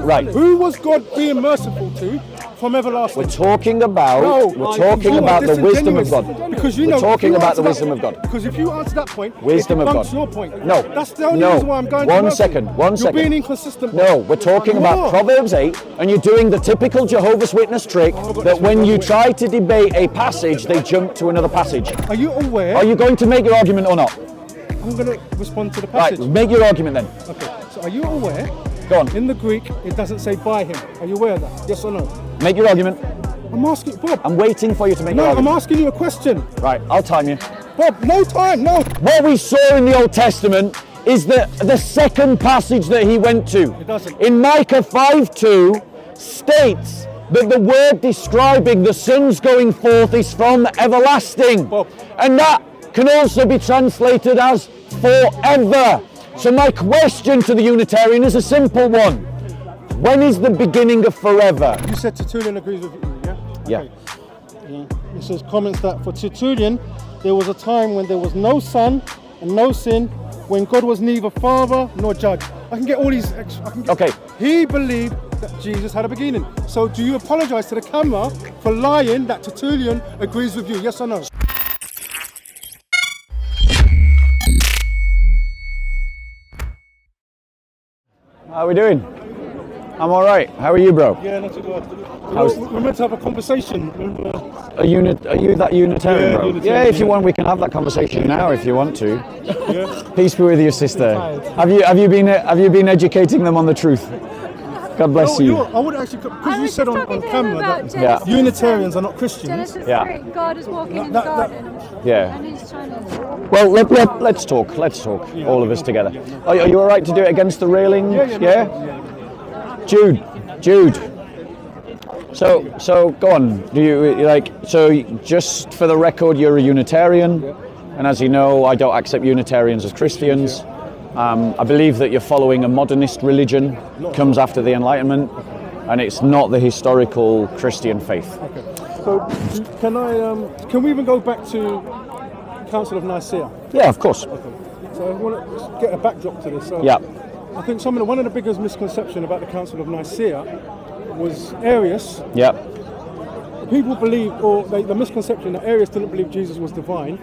Right. Who was God being merciful to from everlasting? We're talking about the wisdom of God. Because you we're know, talking about the wisdom of God. Because if you answer that point, Wisdom it of debunks God. your point. No. That's the only reason why I'm going One to second. You're being inconsistent. No, we're talking about Proverbs 8, and you're doing the typical Jehovah's Witness trick that when you try to debate a passage, they jump to another passage. Are you aware? Are you going to make your argument or not? I'm going to respond to the passage. Right, make your argument then. Okay, so are you aware? Go on. In the Greek, it doesn't say by him. Are you aware of that? Yes or no? Make your argument. I'm asking, Bob. I'm waiting for you to make your No, argument. I'm asking you a question. Right, I'll time you. Bob, no time, no. What we saw in the Old Testament is the second passage that he went to. It doesn't. In Micah 5:2 states that the word describing the son's going forth is from everlasting. Bob. And that can also be translated as forever. So my question to the Unitarian is a simple one. When is the beginning of forever? You said Tertullian agrees with you, yeah? Yeah. Okay. Yeah. It says comments that for Tertullian, there was a time when there was no son and no sin, when God was neither father nor judge. I can get all these. Okay. He believed that Jesus had a beginning. So do you apologize to the camera for lying that Tertullian agrees with you? Yes or no? How are we doing? I'm all right. How are you, bro? Yeah, not too bad. We're meant to have a conversation. Are you that Unitarian, Yeah, bro? Unitarian, Yeah, if you yeah. want, we can have that conversation now if you want to. Yeah. Peace be with you, sister. Have you been educating them on the truth? God bless you. I would actually, because you said on camera that Yeah. Unitarians are not Christians. Genesis Yeah. 3, God is walking in the garden. Yeah. And he's trying to... Well, let's talk. Let's talk. All of us together. Are you all right to do it against the railing? Yeah. Jude. So go on. Do you like? So just for the record, you're a Unitarian, and as you know, I don't accept Unitarians as Christians. I believe that you're following a modernist religion, comes after the Enlightenment, and it's not the historical Christian faith. Okay. So can we even go back to Council of Nicaea? Yeah, of course. Okay. So I want to get a backdrop to this. So Yeah. I think one of the biggest misconceptions about the Council of Nicaea was Arius. Yeah. People believed, or the misconception that Arius didn't believe Jesus was divine,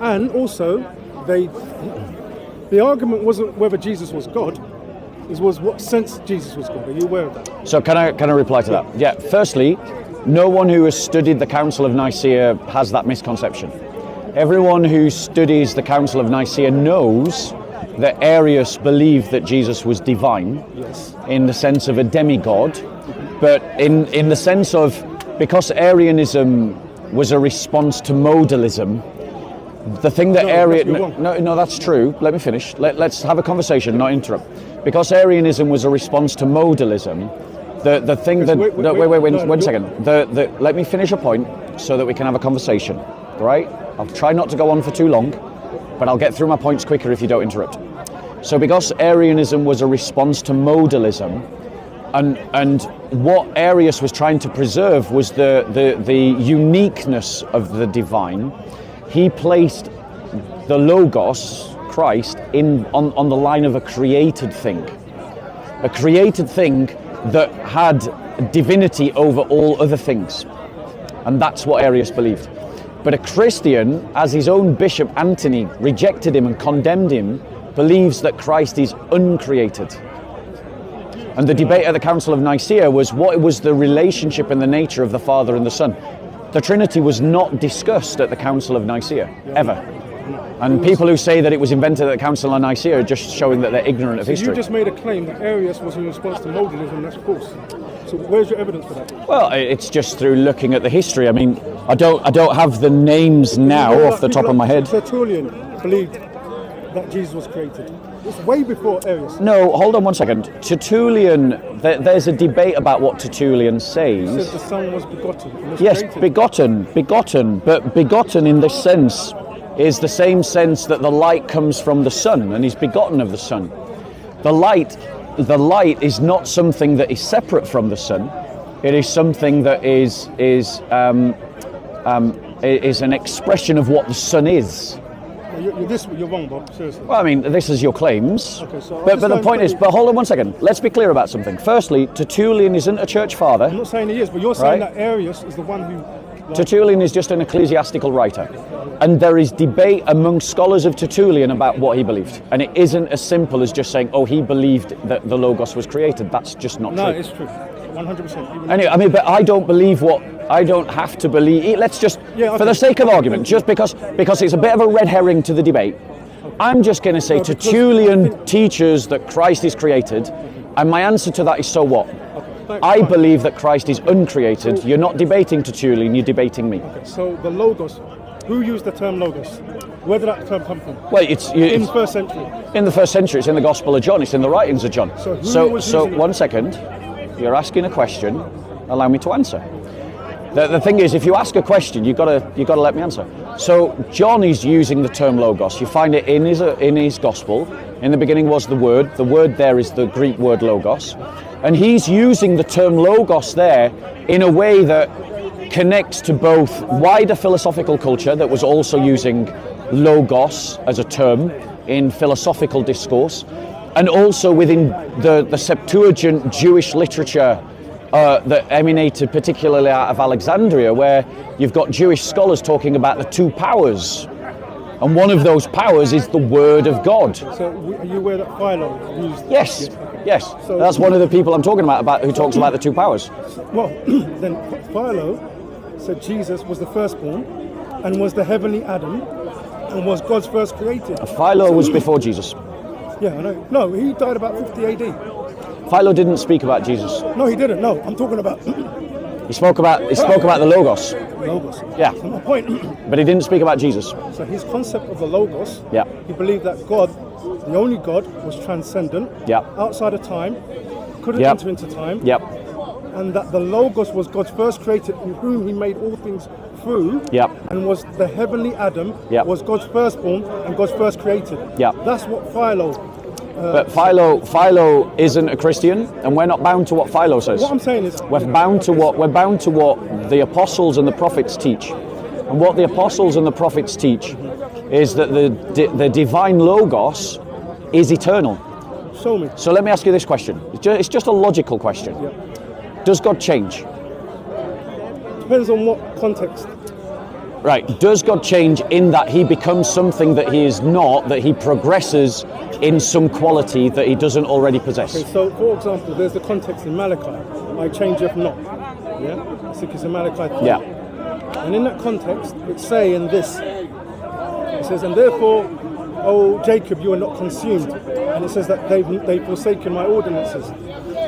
and also the argument wasn't whether Jesus was God, it was what sense Jesus was God. Are you aware of that? So can I reply to that? Yeah. Firstly, no one who has studied the Council of Nicaea has that misconception. Everyone who studies the Council of Nicaea knows that Arius believed that Jesus was divine, Yes. in the sense of a demigod, but in the sense of, because Arianism was a response to modalism, the thing that No, that's true. Let me finish. Let's have a conversation, not interrupt. Because Arianism was a response to modalism, the thing that... Wait, one second. Let me finish a point so that we can have a conversation, right? I'll try not to go on for too long, but I'll get through my points quicker if you don't interrupt. So because Arianism was a response to modalism, and what Arius was trying to preserve was the uniqueness of the divine, he placed the Logos, Christ, on the line of a created thing. A created thing that had divinity over all other things. And that's what Arius believed. But a Christian, as his own Bishop Anthony rejected him and condemned him, believes that Christ is uncreated. And the debate at the Council of Nicaea was what was the relationship and the nature of the Father and the Son. The Trinity was not discussed at the Council of Nicaea, ever. And people who say that it was invented at the Council of Nicaea are just showing that they're ignorant of history. You just made a claim that Arius was in response to modalism, that's false. So where's your evidence for that? Well, it's just through looking at the history. I mean, I don't have the names now off the top of my head. Tertullian believed that Jesus was created. It's way before Arius. No, hold on one second. Tertullian, there's a debate about what Tertullian says. He said the Son was begotten. Yes, begotten, but begotten in this sense is the same sense that the light comes from the sun and is begotten of the sun. The light is not something that is separate from the sun. It is something that is an expression of what the sun is. You're wrong, Bob. Seriously. Well, I mean, this is your claims. Okay, so but the point is, but hold on one second. Let's be clear about something. Firstly, Tertullian isn't a church father. I'm not saying he is, but you're saying Right. that Arius is the one who. Tertullian is just an ecclesiastical writer. And there is debate among scholars of Tertullian about what he believed. And it isn't as simple as just saying, oh, he believed that the Logos was created. That's just not No, true. it's true. 100%. Anyway, I mean, but I don't believe what I don't have to believe. Let's just, Yeah, okay. for the sake of argument, just because it's a bit of a red herring to the debate, I'm just going to say because Tertullian teaches that Christ is created, and my answer to that is so what? I believe that Christ is uncreated. You're not debating Tertullian, you're debating me. So the Logos, who used the term Logos? Where did that term come from? Well, In first century. in the first century, it's in the Gospel of John, it's in the writings of John. So who So, was using it? one second, you're asking a question, allow me to answer. The thing is, if you ask a question, you've got to let me answer. So John is using the term Logos. You find it in his Gospel. In the beginning was the Word. The word there is the Greek word Logos. And he's using the term Logos there in a way that connects to both wider philosophical culture that was also using Logos as a term in philosophical discourse, and also within the Septuagint Jewish literature that emanated particularly out of Alexandria, where you've got Jewish scholars talking about the two powers. And one of those powers is the Word of God. So are you aware that Philo used? Yes, yes. So- That's one of the people I'm talking about who talks about the two powers. Well, then Philo said Jesus was the firstborn and was the heavenly Adam and was God's first created. Philo was before Jesus. Yeah, I know. No, he died about 50 AD. Philo didn't speak about Jesus. No, he didn't. No, I'm talking about He spoke about the Logos. Logos. Yeah. So my point. But he didn't speak about Jesus. So his concept of the Logos, Yeah. he believed that God, the only God, was transcendent, Yeah. outside of time, couldn't Yep. enter into time, Yep. and that the Logos was God's first created, in whom he made all things through, Yep. and was the heavenly Adam, Yep. was God's firstborn and God's first created. Yep. That's what Philo. But Philo isn't a Christian, and we're not bound to what Philo says. What I'm saying is, We're bound to what the apostles and the prophets teach. And what the apostles and the prophets teach is that the divine Logos is eternal. show me. So let me ask you this question. It's just a logical question. Does God change? Depends on what context. Right. Does God change in that he becomes something that he is not, that he progresses in some quality that he doesn't already possess? Okay, so for example, there's the context in Malachi. I changeth not. Yeah? I think it's in Malachi 3. Yeah. And in that context, it's saying this. It says, and therefore, O Jacob, you are not consumed. And it says that they've forsaken my ordinances.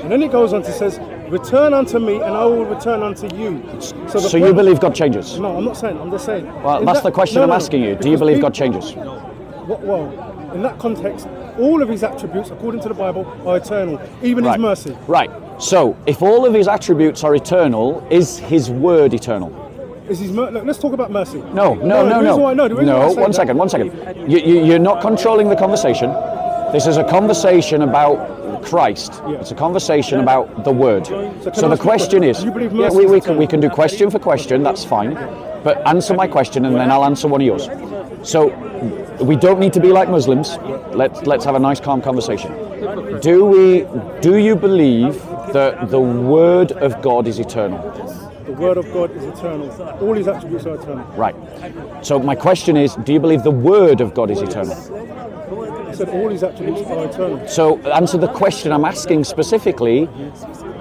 And then it goes on to says, return unto me, and I will return unto you. So you believe God changes? No, I'm not saying. I'm just saying. Well, that's the question I'm asking you. Do you believe God changes? Well, in that context, all of his attributes, according to the Bible, are eternal, even his mercy. Right. So, if all of his attributes are eternal, is his word eternal? Is his look, let's talk about mercy. No. The reason why I know, the reason why I say One that- second. You're not controlling the conversation. This is a conversation about Christ. Yeah. It's a conversation about the word. can So I the ask you question a is, question? You believe yeah, mercy is we eternal? can do question for question. That's fine. But answer my question, and then I'll answer one of yours. So we don't need to be like Muslims. Let's have a nice, calm conversation. Do you believe that the word of God is eternal? The word of God is eternal. All his attributes are eternal. Right. So my question is, do you believe the word of God is eternal? I said all his attributes are eternal. So answer the question I'm asking specifically,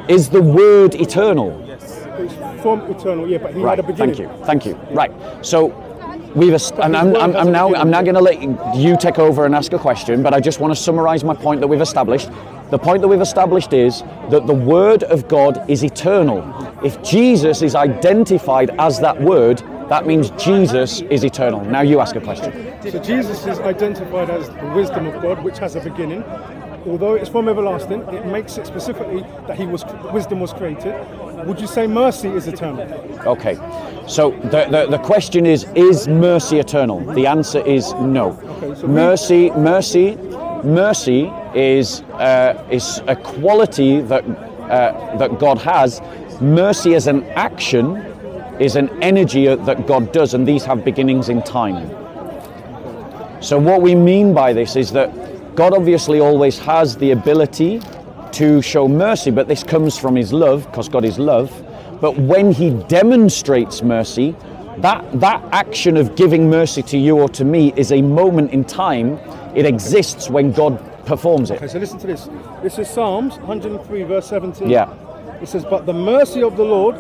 is the word eternal? It's from eternal, yeah, but he Right, had a beginning. thank you. Right, so I'm now going to let you take over and ask a question, but I just want to summarize my point that we've established. The point that we've established is that the word of God is eternal. If Jesus is identified as that word, that means Jesus is eternal. Now you ask a question. So Jesus is identified as the wisdom of God, which has a beginning. Although it's from everlasting, it makes it specifically that wisdom was created. Would you say mercy is eternal? Okay, so the question is mercy eternal? The answer is no. Okay, so mercy is a quality that God has. Mercy as an action is an energy that God does, and these have beginnings in time. So what we mean by this is that God obviously always has the ability to show mercy, but this comes from his love, because God is love. But when he demonstrates mercy, that action of giving mercy to you or to me is a moment in time. It exists when God performs it. Okay, so listen to this. This is Psalms 103, verse 17. Yeah. It says, but the mercy of the Lord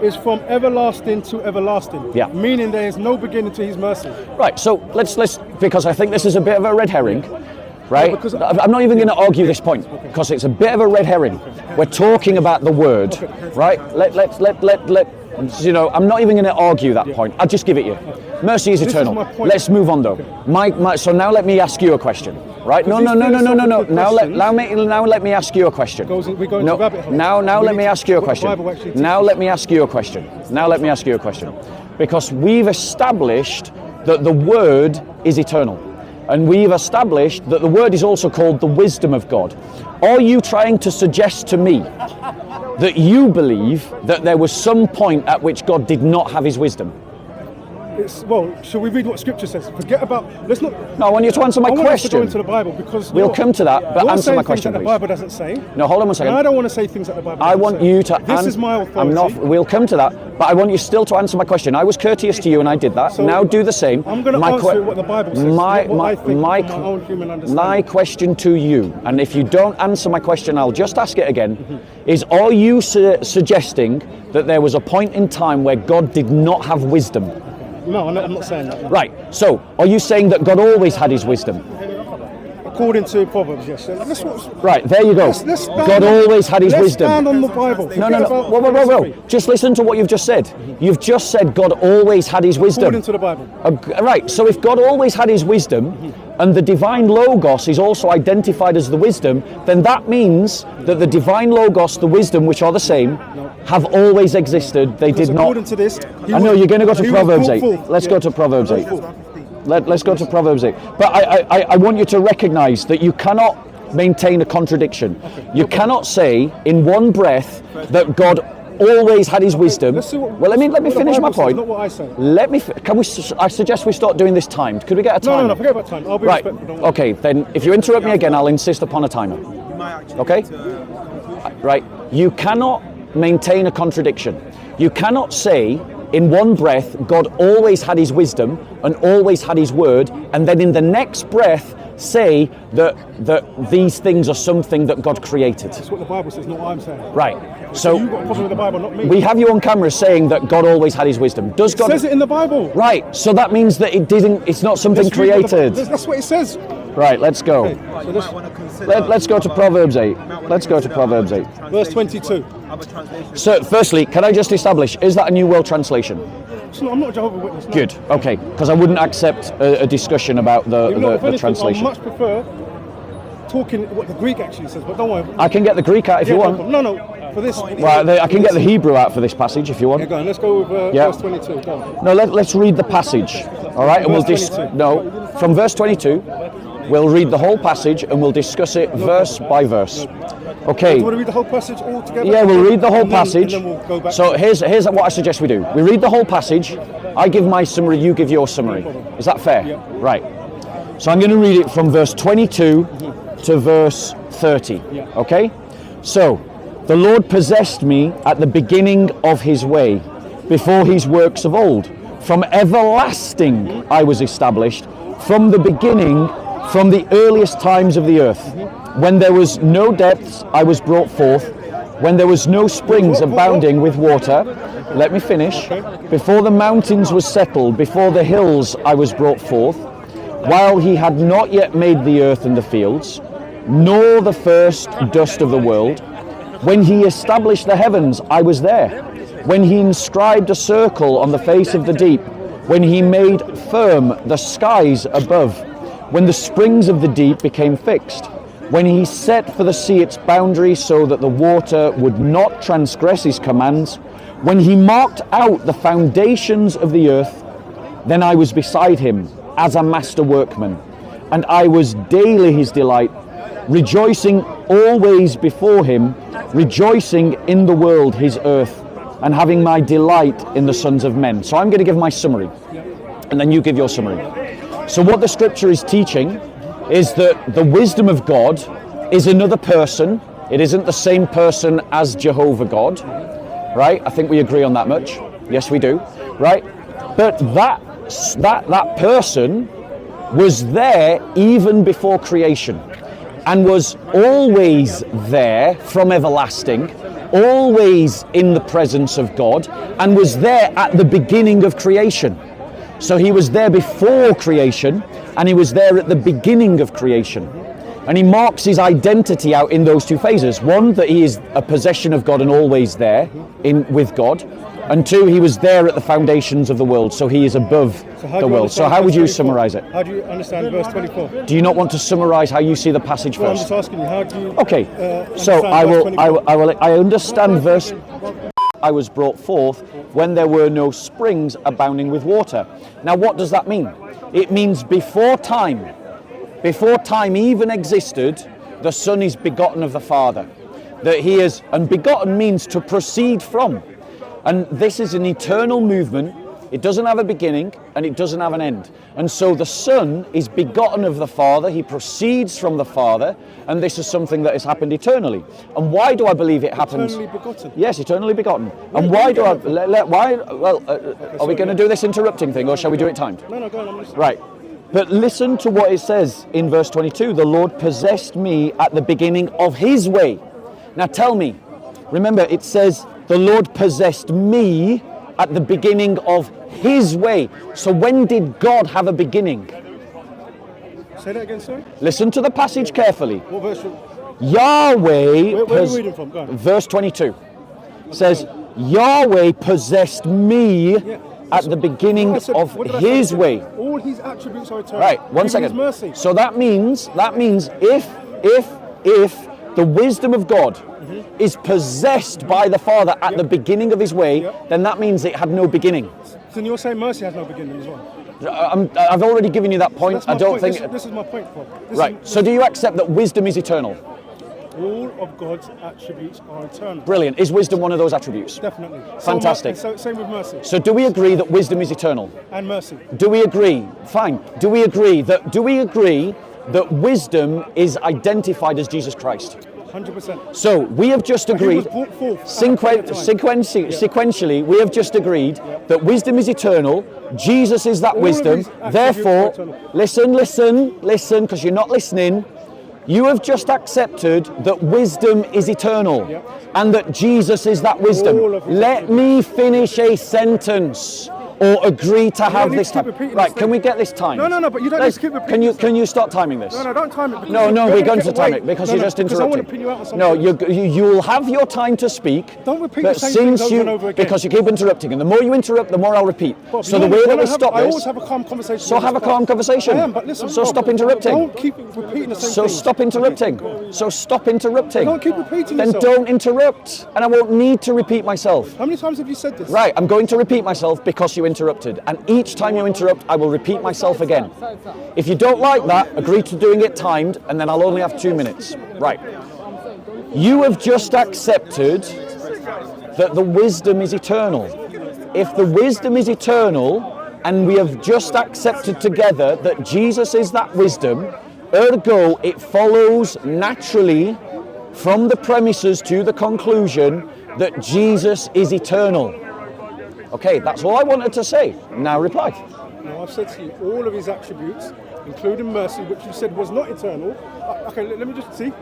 is from everlasting to everlasting. Yeah. Meaning there is no beginning to his mercy. Right, so let's because I think this is a bit of a red herring, right? Yeah, because I'm not even going to argue this point, because it's a bit of a red herring. We're talking about the word, right? You know, I'm not even going to argue that point. I'll just give it you. Mercy is eternal. my point. Let's move on, though. So now let me ask you a question, right? No. Now let me ask you a question. We go into rabbit hole. Now let me ask you a question. Now let me ask you a question. Because we've established that the word is eternal. And we've established that the word is also called the wisdom of God. Are you trying to suggest to me that you believe that there was some point at which God did not have his wisdom? Well, shall we read what Scripture says? Forget about. Let's not. No, I want you to answer my question. I want us to go into the Bible because we'll come to that, but answer my question, please. The Bible doesn't say. No, hold on one second. And I don't want to say things that the Bible doesn't say. I want you to. This is my authority. We'll come to that, but I want you still to answer my question. I was courteous to you, and I did that. So now do the same. I'm going to answer what the Bible says. What I think from my own human understanding. My question to you, and if you don't answer my question, I'll just ask it again. Is are you suggesting that there was a point in time where God did not have wisdom? No, I'm not saying that. Right, so are you saying that God always had his wisdom? According to Proverbs, yes. Right, there you go. God always had his wisdom. Let's stand on the Bible. No. Whoa. Just listen to what you've just said. You've just said God always had his wisdom. According to the Bible. Right, so if God always had his wisdom, and the divine Logos is also identified as the wisdom, then that means that the divine Logos, the wisdom, which are the same, have always existed. They did not. According to this, I know you're going to go to Proverbs 8. Let's go to Proverbs 8. Let's go to Proverbs 8. But I want you to recognize that you cannot maintain a contradiction. You cannot say in one breath that God always had his wisdom. Well, let me finish my point. Not what I say. I suggest we start doing this timed. Could we get a timer? No, forget about time. I'll be respectful. Okay, then if you interrupt me again, I'll insist upon a timer. Okay? Right. You cannot maintain a contradiction. You cannot say in one breath God always had his wisdom and always had his word, and then in the next breath say that these things are something that God created. That's what the Bible says, not what I'm saying. Right. So you've got a problem with the Bible, not me. We have you on camera saying that God always had his wisdom. Does God? It says it in the Bible. Right. So that means that it's not something created. That's what it says. Right. Let's go. Okay, so let's go to Proverbs 8. Let's go to Proverbs 8. Verse 22. So, firstly, can I just establish, is that a New World Translation? I'm not a Jehovah's Witness. No. Good, okay, because I wouldn't accept a discussion about the translation. I much prefer talking what the Greek actually says, but don't worry. I can get the Greek out if you want. No, for this. Well, I can get the Hebrew out for this passage if you want. Yeah, go on, let's go with verse 22. Go on. No, let's read the passage, all right? And we'll from verse 22, we'll read the whole passage and we'll discuss it verse by verse. Okay. Do you want to read the whole passage all together? Yeah, we'll read the whole passage. And then we'll go back. So here's what I suggest we do. We read the whole passage. I give my summary, you give your summary. Is that fair? Yeah. Right. So I'm going to read it from verse 22 to verse 30. Yeah. Okay? So, the Lord possessed me at the beginning of his way, before his works of old. From everlasting I was established, from the beginning, from the earliest times of the earth. When there was no depths, I was brought forth. When there was no springs abounding with water, let me finish. Before the mountains were settled, before the hills I was brought forth. While he had not yet made the earth and the fields, nor the first dust of the world. When he established the heavens, I was there. When he inscribed a circle on the face of the deep. When he made firm the skies above. When the springs of the deep became fixed. When he set for the sea its boundary so that the water would not transgress his commands. When he marked out the foundations of the earth, then I was beside him as a master workman, and I was daily his delight, rejoicing always before him, rejoicing in the world his earth, and having my delight in the sons of men. So I'm going to give my summary, and then you give your summary. So what the scripture is teaching is that the wisdom of God is another person. It isn't the same person as Jehovah God, right? I think we agree on that much. Yes, we do, right? But that person was there even before creation and was always there from everlasting, always in the presence of God, and was there at the beginning of creation. So he was there before creation and he was there at the beginning of creation. And he marks his identity out in those two phases. One, that he is a possession of God and always there with God. And two, he was there at the foundations of the world, so he is above the world. So how would you summarize it? How do you understand verse 24? Do you not want to summarize how you see the passage Well, I'm first? just asking you, how do you Okay, so I understand verse. I was brought forth when there were no springs abounding with water. Now what does that mean? It means before time even existed, the Son is begotten of the Father. That he is, and begotten means to proceed from. And this is an eternal movement. It doesn't have a beginning and it doesn't have an end. And so the Son is begotten of the Father. He proceeds from the Father. And this is something that has happened eternally. And why do I believe it happens? Eternally begotten? Yes, eternally begotten. And why do I... Are we going to do this interrupting thing or shall we do it timed? No, go on, I'm listening. Right. But listen to what it says in verse 22. The Lord possessed me at the beginning of his way. Now tell me, remember it says the Lord possessed me at the beginning of his way. So when did God have a beginning? Say that again, sorry? Listen to the passage carefully. What verse? Yahweh, Where are you reading from? Go on. verse 22 says, Yahweh possessed me at the beginning of his way. All his attributes are eternal. Right, one Even second. His mercy. So that means if the wisdom of God is possessed by the Father at the beginning of his way, then that means it had no beginning. So you're saying mercy has no beginning as well? I've already given you that point. So I don't think... This is my point, Paul. Right, so do you accept that wisdom is eternal? All of God's attributes are eternal. Brilliant. Is wisdom one of those attributes? Definitely. Fantastic. Same with mercy. So do we agree that wisdom is eternal? And mercy. Do we agree? Fine. Do we agree that wisdom is identified as Jesus Christ? 100%. So we have just agreed, He was brought forth sequentially, we have just agreed that wisdom is eternal, Jesus is that wisdom, his attributes therefore, are eternal. listen, because you're not listening, you have just accepted that wisdom is eternal and that Jesus is that wisdom. All of his Let me finish a sentence. Or agree to have need this to keep time. repeating Right, this can we get this timed? No, but you don't need to keep repeating this. Can you start timing this? No, don't time it. No, we're going to time it because you you're just because I want interrupting. to pin you out on something. No, you'll have your time to speak. Don't repeat but the same since things over and over again. Because you keep interrupting, and the more you interrupt, the more I'll repeat. Bob, so the way that we stop I this. always have a calm conversation. So have a calm conversation. I am, but listen. So Bob, stop interrupting. Don't keep repeating the same So things. stop interrupting. So stop interrupting. Don't keep repeating Then yourself. don't interrupt, and I won't need to repeat myself. How many times have you said this? Right, I'm going to repeat myself because you interrupted. And each time you interrupt, I will repeat myself again. If you don't like that, agree to doing it timed, and then I'll only have 2 minutes. Right. You have just accepted that the wisdom is eternal. If the wisdom is eternal, and we have just accepted together that Jesus is that wisdom, ergo it follows naturally from the premises to the conclusion that Jesus is eternal. Okay, that's all I wanted to say. Now reply. Now I've said to you all of his attributes, including mercy, which you said was not eternal. Okay, let me just see.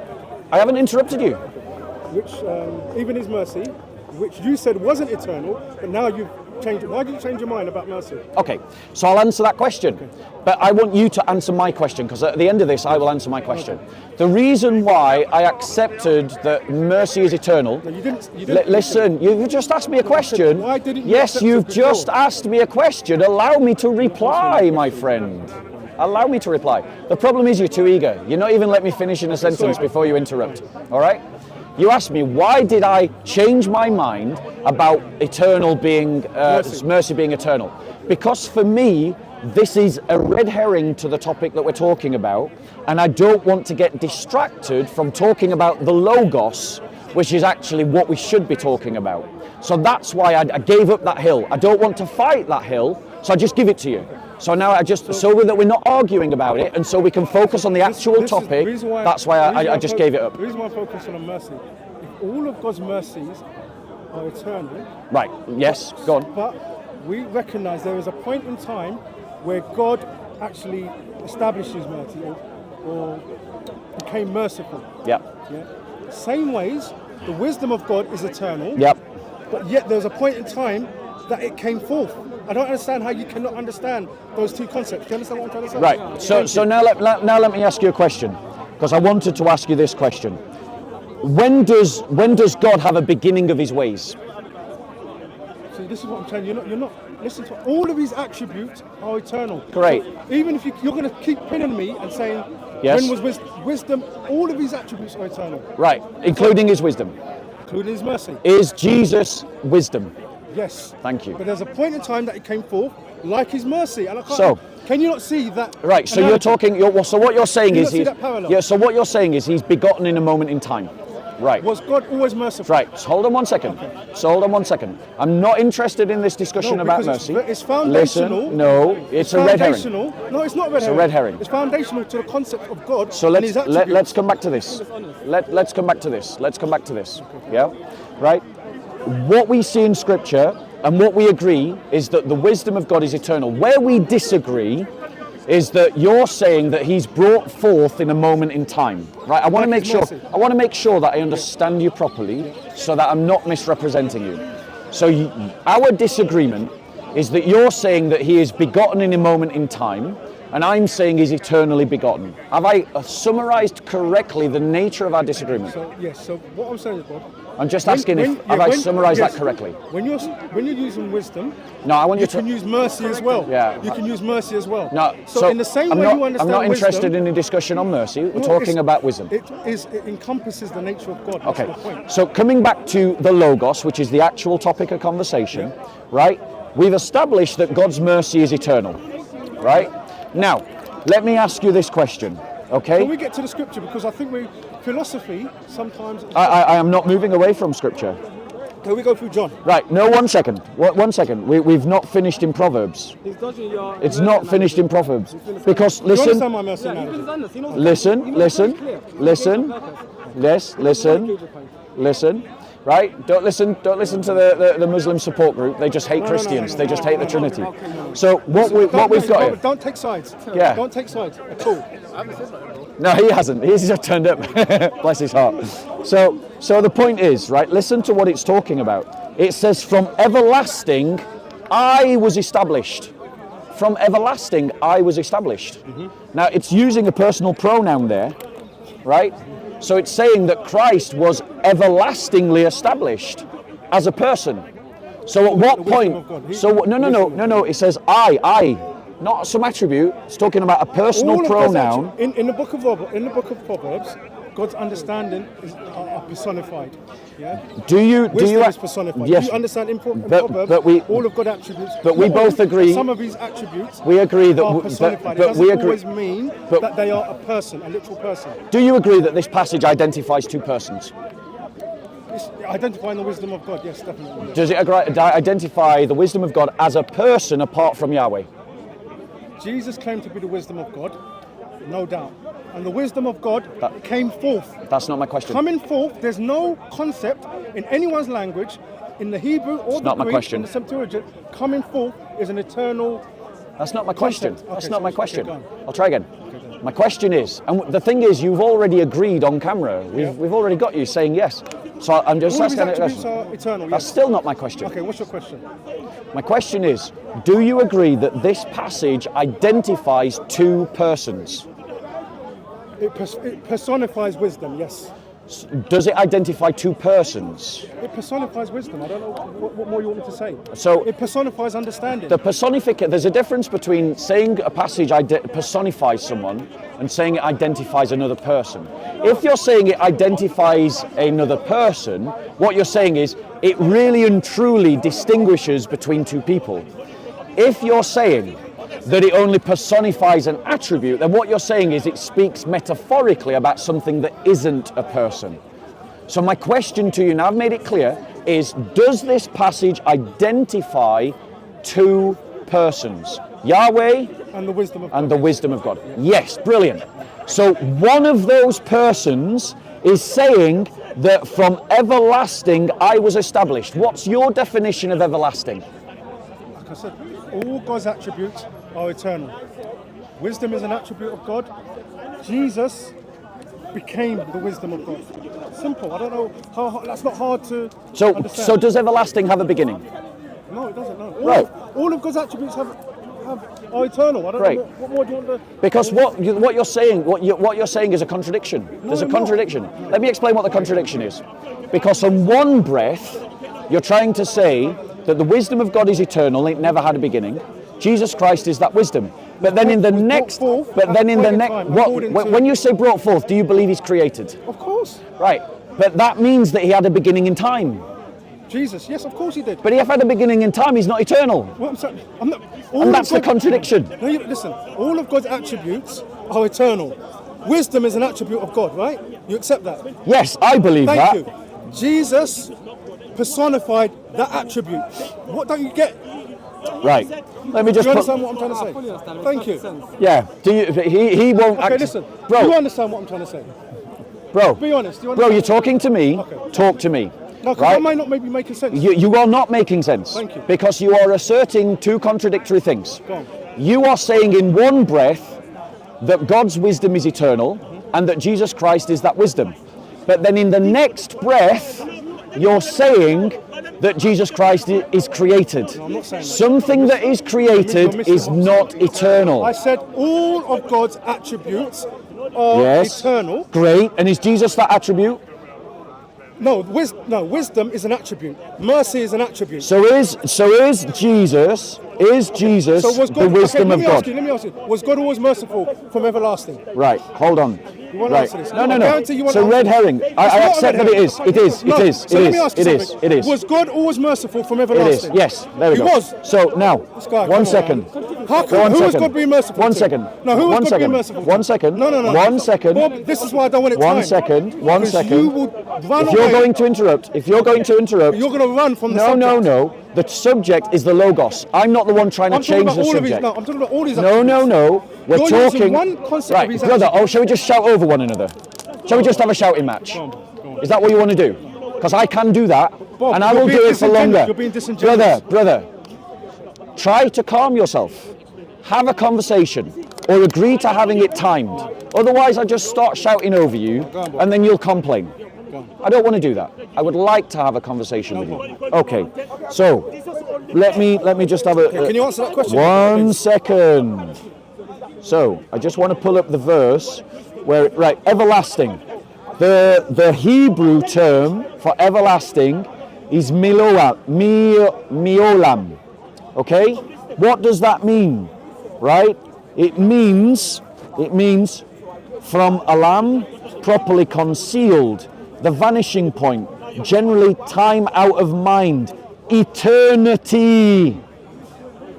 I haven't interrupted you. Which even his mercy, which you said wasn't eternal, but now you've changed it. Why did you change your mind about mercy? Okay, so I'll answer that question. Okay. But I want you to answer my question, because at the end of this, I will answer my question. Okay. The reason why I accepted that mercy is eternal... No, you didn't. Listen, you just asked me a question. Why didn't you Yes, you've just asked me a question. Allow me to reply, my friend. Allow me to reply. The problem is you're too eager. You're not even let me finish in a sentence before you interrupt. All right? You asked me, why did I change my mind about eternal being, mercy being eternal? Because for me, this is a red herring to the topic that we're talking about, and I don't want to get distracted from talking about the Logos, which is actually what we should be talking about. So that's why I gave up that hill. I don't want to fight that hill, So I just give it to you. So now so that we're not arguing about it, and so we can focus on the actual topic. That's why I just gave it up. The reason why I focus on mercy, if all of God's mercies are eternal. Right, yes, go on. But we recognize there is a point in time where God actually established his mercy or became merciful. Yep. Yeah. Same ways, the wisdom of God is eternal. Yep. But yet there's a point in time that it came forth. I don't understand how you cannot understand those two concepts. Do you understand what I'm trying to say? Right. So now let me ask you a question, because I wanted to ask you this question. When does God have a beginning of his ways? See, this is what I'm saying. You're not. Listen to all of his attributes are eternal. Great. So even if you're going to keep pinning me and saying, yes, when was wisdom? All of his attributes are eternal. Right, including his wisdom. Including his mercy. Is Jesus wisdom? Yes. Thank you. But there's a point in time that it came forth, like his mercy, and I can't. So, can you not see that? Right. So you're talking. So what you're saying is see that parallel? yeah. So what you're saying is he's begotten in a moment in time. Right. Was God always merciful? Right. So hold on one second. Okay. So hold on one second. I'm not interested in this discussion about mercy. It's foundational. Listen, no, it's a red herring. No, it's not red herring. It's a red herring. It's foundational to the concept of God. So let's come back to this. Let's come back to this. Let's come back to this. Yeah. Right. What we see in Scripture and what we agree is that the wisdom of God is eternal. Where we disagree is that you're saying that he's brought forth in a moment in time, right? I want to make sure that I understand you properly, so that I'm not misrepresenting you. So our disagreement is that you're saying that he is begotten in a moment in time, and I'm saying he's eternally begotten. Have I summarized correctly the nature of our disagreement? So yes. So what I'm saying is, Bob, I'm just asking have I summarized that correctly? When you're using wisdom, no, I want you to. You can use mercy as well. Yeah. You can use mercy as well. No. So in the same way you understand I'm not interested wisdom, in a discussion on mercy. We're talking about wisdom. It encompasses the nature of God. Okay. That's the point. So coming back to the Logos, which is the actual topic of conversation, right? We've established that God's mercy is eternal, right? Now, let me ask you this question, okay? Can we get to the scripture? Because I think philosophy sometimes... I am not moving away from scripture. Can we go through John? Right, no, 1 second. 1 second. We've not finished in Proverbs. It's not finished in Proverbs. Because, listen... Listen. Right? Don't listen to the Muslim support group. They just hate Christians. They just hate the Trinity. So what we've got here... Don't take sides. Yeah. Don't take sides at all. No, he hasn't. He's just turned up. Bless his heart. So the point is, right, listen to what it's talking about. It says, from everlasting, I was established. From everlasting, I was established. Mm-hmm. Now, it's using a personal pronoun there, right? So it's saying that Christ was everlastingly established as a person. So at what point? So no. It says I, not some attribute. It's talking about a personal pronoun. In the book of Proverbs, God's understanding is personified. Yeah. Wisdom is personified. Yes. Do you understand in Proverbs? All of God's attributes. But we both agree. Some of these attributes. We agree that are personified. It doesn't always mean that they are a person, a literal person. Do you agree that this passage identifies two persons? It's identifying the wisdom of God. Yes, definitely. Yes. Does it identify the wisdom of God as a person apart from Yahweh? Jesus claimed to be the wisdom of God, no doubt. And the wisdom of God came forth. That's not my question. Coming forth, there's no concept in anyone's language, in the Hebrew or the Greek, in the Septuagint, coming forth is an eternal... That's not my question. That's not my question. Okay, I'll try again. Okay, my question is, and the thing is, you've already agreed on camera. We've already got you saying yes. So I'm just asking a question. Are eternal, That's still not my question. Okay, what's your question? My question is, do you agree that this passage identifies two persons? It personifies wisdom, yes. Does it identify two persons? It personifies wisdom. I don't know what more you want me to say. So it personifies understanding. There's a difference between saying a passage personifies someone and saying it identifies another person. If you're saying it identifies another person, what you're saying is it really and truly distinguishes between two people. If you're saying that it only personifies an attribute, then what you're saying is it speaks metaphorically about something that isn't a person. So my question to you, now I've made it clear, is does this passage identify two persons. Yahweh And the wisdom of God. and the wisdom of God. Yes, brilliant. So one of those persons is saying that from everlasting I was established. What's your definition of everlasting? Like I said, all God's attributes are eternal. Wisdom is an attribute of God. Jesus became the wisdom of God. Simple. I don't know how. That's not hard to understand. So does everlasting have a beginning? No, it doesn't. No. Right. All of God's attributes are eternal. I don't Right. know what more do you want to. Because what you're saying is a contradiction. There's a I'm contradiction. Let me explain what the contradiction is. Because on one breath, you're trying to say that the wisdom of God is eternal, it never had a beginning. Jesus Christ is that wisdom. But then in the next, when you say brought forth, do you believe he's created? Of course. Right. But that means that he had a beginning in time. Jesus, yes, of course he did. But if he had a beginning in time, he's not eternal. What I'm saying, I'm not. And that's the contradiction. No, listen. All of God's attributes are eternal. Wisdom is an attribute of God, right? You accept that? Yes, I believe that. Thank you. Jesus personified that attribute. What don't you get? Right. Let me Do just you understand what I'm trying to say? Thank you. Yeah. Do you? He won't. Okay, listen. Bro. You understand what I'm trying to say? Bro. Be honest. You Bro, understand? you're talking to me. Okay. Talk to me. No, because right? I might not maybe making sense. You are not making sense. Thank you. Because you are asserting two contradictory things. Go on. You are saying in one breath that God's wisdom is eternal and that Jesus Christ is that wisdom. But then in the next breath, you're saying that Jesus Christ is created. No, I'm not saying that. Something that is created is not eternal. I said all of God's attributes are Yes. eternal. Great. And is Jesus that attribute? No, wisdom is an attribute. Mercy is an attribute. So is Jesus the wisdom of God? Let me ask you. Was God always merciful from everlasting? Right, hold on. You want to Right. answer this? No. I guarantee you want So to answer red this. herring. I It's not a accept red that it herring. is. It is. No. It is. So It let me is. ask you It is. something. It is. Was God always merciful from It is. everlasting? Yes. There we He go. was. So now, guy, come one on, second. How Go come? one Who was second. God being merciful One to? second. No, who was One God second. being merciful to? One second. No. 1 second. Bob, this is why I don't want it 1 time. second. 1 Because second. you will run If you're away. going to interrupt, You're going to run from the subject. No. The subject is the Logos. I'm not the one trying to I'm talking change about the all of his. subject. No, I'm talking about all his. No. We're You're using talking. one concept of Right, his brother. attributes. Shall we just shout over one another? Shall we just have a shouting match? Go on. Is that what you want to do? Because I can do that, Bob, and I you're will being do it for disingenuous. longer. You're being disingenuous. Brother. Try to calm yourself. Have a conversation, or agree to having it timed. Otherwise, I just start shouting over you, Go on, Bob. and then you'll complain. Go on. I don't want to do that. I would like to have a conversation with you. Okay. So let me just have a. Can you answer that question? 1 second. So I just want to pull up the verse where everlasting. The Hebrew term for everlasting is miolam. Okay? What does that mean? Right? It means from alam, properly concealed, the vanishing point, generally time out of mind, eternity,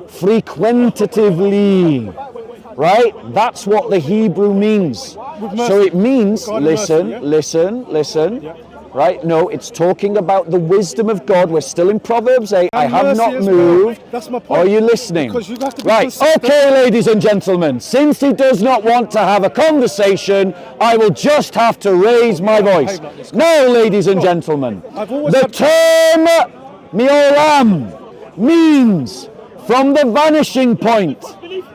frequentatively. Right? That's what the Hebrew means. So it means, listen. Right? No, it's talking about the wisdom of God. We're still in Proverbs 8. I have mercy not as well. moved. That's my point. Are you listening? Because you have to be right. consistent. Okay, ladies and gentlemen. Since he does not want to have a conversation, I will just have to raise my voice. No, ladies and gentlemen. The term miolam means from the vanishing point.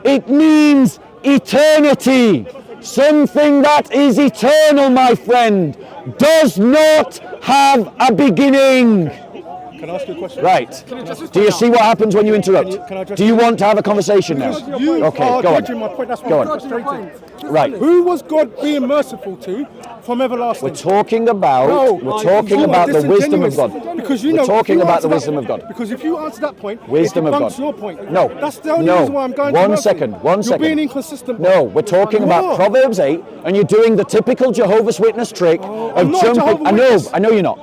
It means eternity. Something that is eternal, my friend, does not have a beginning. Can I ask you a question? Right. Do you see what happens when you interrupt? Can I address Do you want to have a conversation now? Because you Okay, are go on. dodging my point. That's Go why I'm on. frustrated. Right. Who was God being merciful to from everlasting? We're talking about You are the wisdom of God. disingenuous. Because you We're know, talking if you about the answer wisdom that- of God. Because if you answer that point, Wisdom it of debunks God. your point. No. That's the only reason why I'm going to One mercy. second. You're being inconsistent. No, we're talking You about are. Proverbs 8, and you're doing the typical Jehovah's Witness trick I'm of not a jumping. Jehovah's Witness. I know you're not.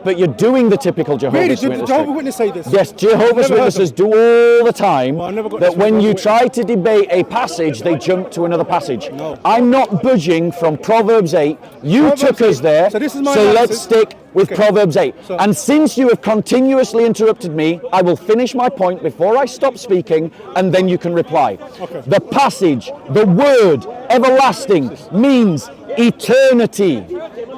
but you're doing the typical Really? Jehovah's Did the Witness Jehovah's thing. Witness say this? Yes, Jehovah's Never heard Witnesses them. do all the time Well, I never got that this when from you Jehovah's try to debate a passage, they jump to another passage. No. I'm not budging from Proverbs 8. You Proverbs took us 8. there, So this is my let's analysis. stick with Okay. Proverbs 8. So- And since you have continuously interrupted me, I will finish my point before I stop speaking, and then you can reply. Okay. The passage, the word, everlasting, means eternity.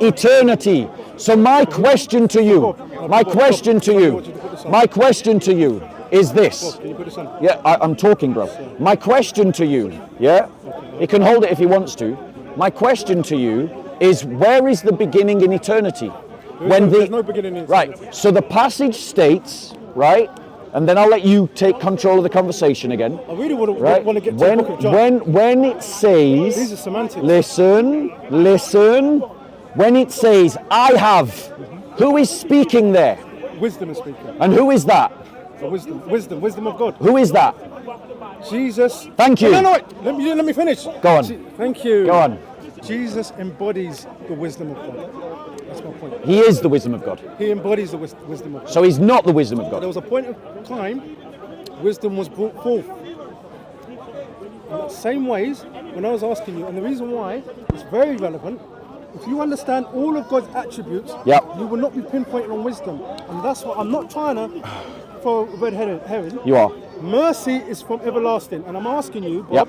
Eternity. So my question to you, my question to you is this. Can you put this on? Yeah, I'm talking, bro. My question to you, yeah? He can hold it if he wants to. My question to you is, where is the beginning in eternity? There's no beginning in eternity. Right, so the passage states, right, and then I'll let you take control of the conversation again. I really want Right? to get to the book of John. When it says, These are semantics. listen, when it says, I have, who is speaking there? Wisdom is speaking. And who is that? So wisdom of God. Who is that? Jesus. Thank you. No, wait. Let me finish. Go on. Thank you. Go on. Jesus embodies the wisdom of God. That's my point. He is the wisdom of God. He embodies the wisdom of God. So he's not the wisdom of There God. was a point of time, wisdom was brought forth. In the same ways, when I was asking you, and the reason why it's very relevant, if you understand all of God's attributes, Yep. you will not be pinpointing on wisdom. And that's what I'm not trying to throw a red herring. You are. Mercy is from everlasting. And I'm asking you, Bob, Yep.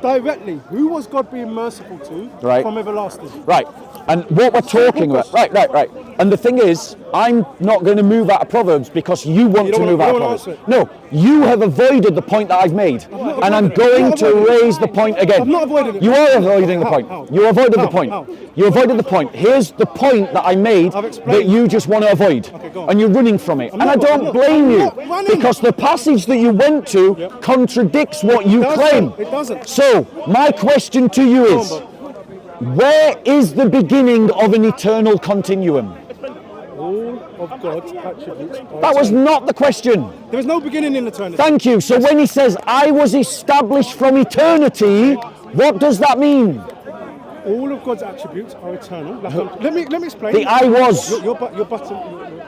directly, who was God being merciful to Right. from everlasting? Right. And what we're talking about, right. And the thing is, I'm not going to move out of Proverbs because you want You to don't move wanna- out of you don't Proverbs. wanna No, you have avoided the point that I've made. not And I'm avoided it. going I'm not to avoiding it. raise the point again. I'm not avoiding it. You are avoiding the How? point. How? You avoided the How? point. How? You avoided the point. Here's the point that I made I've that explained. you just want to avoid. Okay, go on. And you're running from it. And I not- don't I'm not- blame I'm you not running. because the passage that you went to Yep. contradicts what you doesn't. claim. It doesn't. So, my question to you Go on, is, Bob. where is the beginning of an eternal continuum? All of God's attributes are That was eternal. not the question. There is no beginning in eternity. Thank you. So when he says, I was established from eternity, what does that mean? All of God's attributes are eternal. Let me explain. The I was. Your button. You're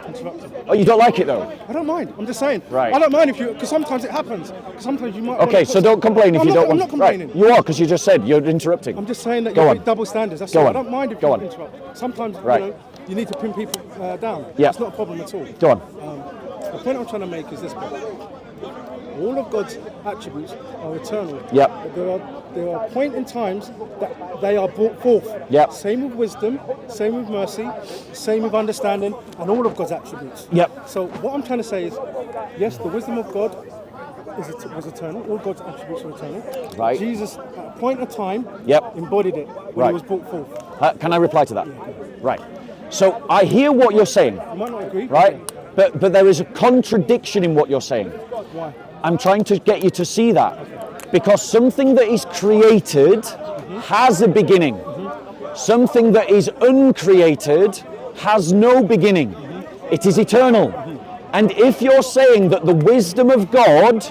interrupting. Oh, you don't like it though? I don't mind. I'm just saying. Right. I don't mind if you, because sometimes it happens. Because sometimes you might. Okay, so don't complain if you don't I'm want not complaining. Right. You are, because you just said you're interrupting. I'm just saying that Go you're on. double standards. That's Go all. on. I don't mind if Go you on. interrupt. Sometimes Right. you need to pin people down. Yeah. It's not a problem at all. Go on. The point I'm trying to make is this point. All of God's attributes are eternal. Yep. But there are point in times that they are brought forth. Yep. Same with wisdom, same with mercy, same with understanding, and all of God's attributes. Yep. So what I'm trying to say is, yes, the wisdom of God was eternal. All God's attributes are eternal. Right. Jesus, at a point of time, Yep. embodied it when Right. he was brought forth. Can I reply to that? Right. So I hear what you're saying, You might not agree. right? But there is a contradiction in what you're saying. Why? I'm trying to get you to see that. Because something that is created has a beginning. Something that is uncreated has no beginning. It is eternal. And if you're saying that the wisdom of God,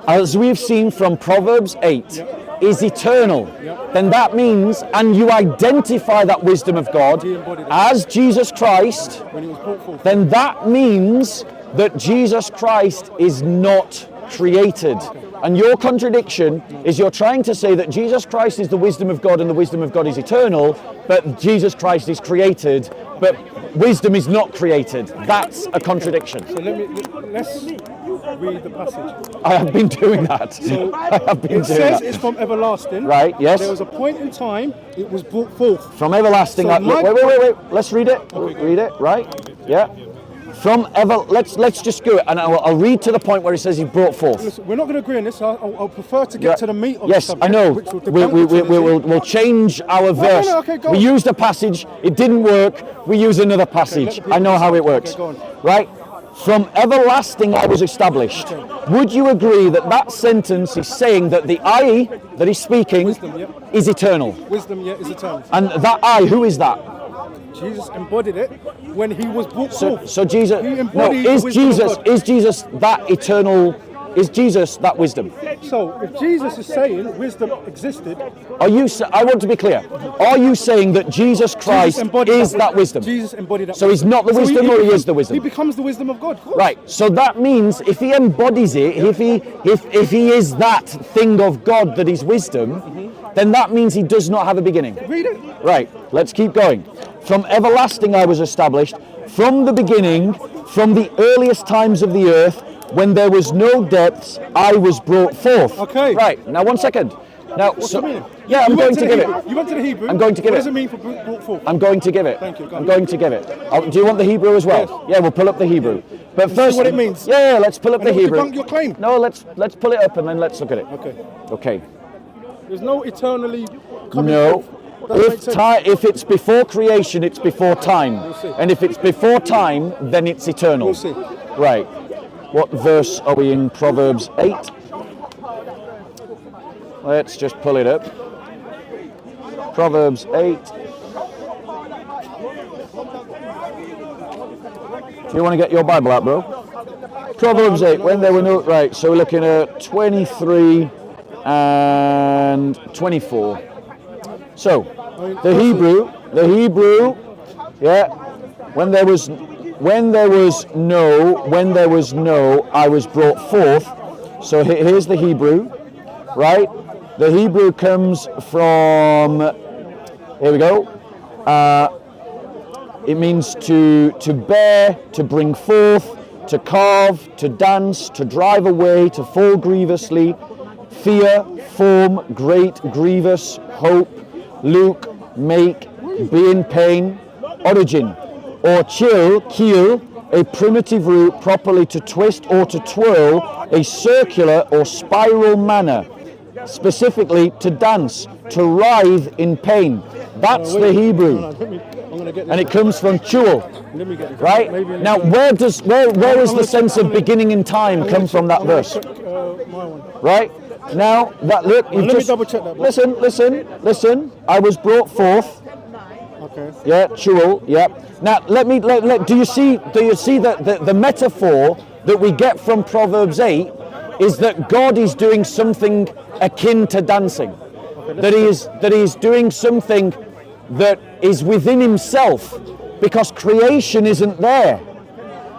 as we've seen from Proverbs 8, is eternal, then that means, and you identify that wisdom of God as Jesus Christ, When he was brought forth. then that means that Jesus Christ is not created. And your contradiction is you're trying to say that Jesus Christ is the wisdom of God and the wisdom of God is eternal, but Jesus Christ is created, but wisdom is not created. That's a contradiction. So let's read the passage. I have been doing that. So I have been it doing says that. it's from everlasting. Right, yes. There was a point in time it was brought forth. From everlasting. So Wait. Let's read it. Read it. Right. Yeah. From ever. Let's just do it, and I'll read to the point where it says he brought forth. Listen, we're not going to agree on this. I'll prefer to get to the meat of Yes, the subject. I know. Which will debunk the Trinity. We'll change our verse. okay, go we on. used a passage, it didn't work, we use another passage. let me I know how it works. Okay, go on. Right? From everlasting I was established. Would you agree that that sentence is saying that the I that he's speaking Wisdom, yeah. is eternal? Wisdom, yeah, is eternal. And that I, who is that? Jesus embodied it when he was brought So, forth. so Jesus, He no, embodied the is wisdom of Jesus, God. is Jesus that eternal Is Jesus that wisdom? So, if Jesus is saying wisdom existed, I want to be clear. Are you saying that Jesus Christ is that wisdom? Jesus embodied that So he's not the wisdom, or he is the wisdom? He becomes the wisdom of God. Of course. Right. So that means if he embodies it, if he is that thing of God that is wisdom, then that means he does not have a beginning. Read it. Right. Let's keep going. From everlasting I was established, from the beginning, from the earliest times of the earth, when there was no depths, I was brought forth. Okay. Right. Now, one second. Now, What's the meaning? yeah, I'm going to give it. You went to the Hebrew. I'm going to give What it. does it mean for brought forth? I'm going to give it. Thank you. I'm going to give it. Do you want the Hebrew as well? Yes. Yeah, we'll pull up the Hebrew. But first, what it means? Yeah, let's pull up the And it will Hebrew. debunk your claim. No, let's pull it up and then let's look at it. Okay. Okay. There's no eternally coming No. forth. Doesn't make sense. If it's before creation, it's before time. We'll see. And if it's before time, then it's eternal. We'll see. Right. What verse are we in? Proverbs 8. Let's just pull it up. Proverbs 8. Do you want to get your Bible out, bro? Proverbs 8. When there were no... Right, so we're looking at 23 and 24. So, the Hebrew, yeah, when there was no, I was brought forth. So here's the Hebrew, right? The Hebrew comes from, here we go, it means to bear, to bring forth, to carve, to dance, to drive away, to fall grievously, fear, form, great, grievous, hope, Luke, make, be in pain, origin, or keel, a primitive root properly to twist or to twirl, a circular or spiral manner, specifically to dance, to writhe in pain. That's the Hebrew. And it comes from chul, right? Now, where is the sense of beginning in time come from that verse? Right? Now, that look, let me double check that. Listen. I was brought forth. Okay. Yeah, chul. Yeah. Now, do you see that the metaphor that we get from Proverbs 8 is that God is doing something akin to dancing. That he is doing something that is within himself, because creation isn't there.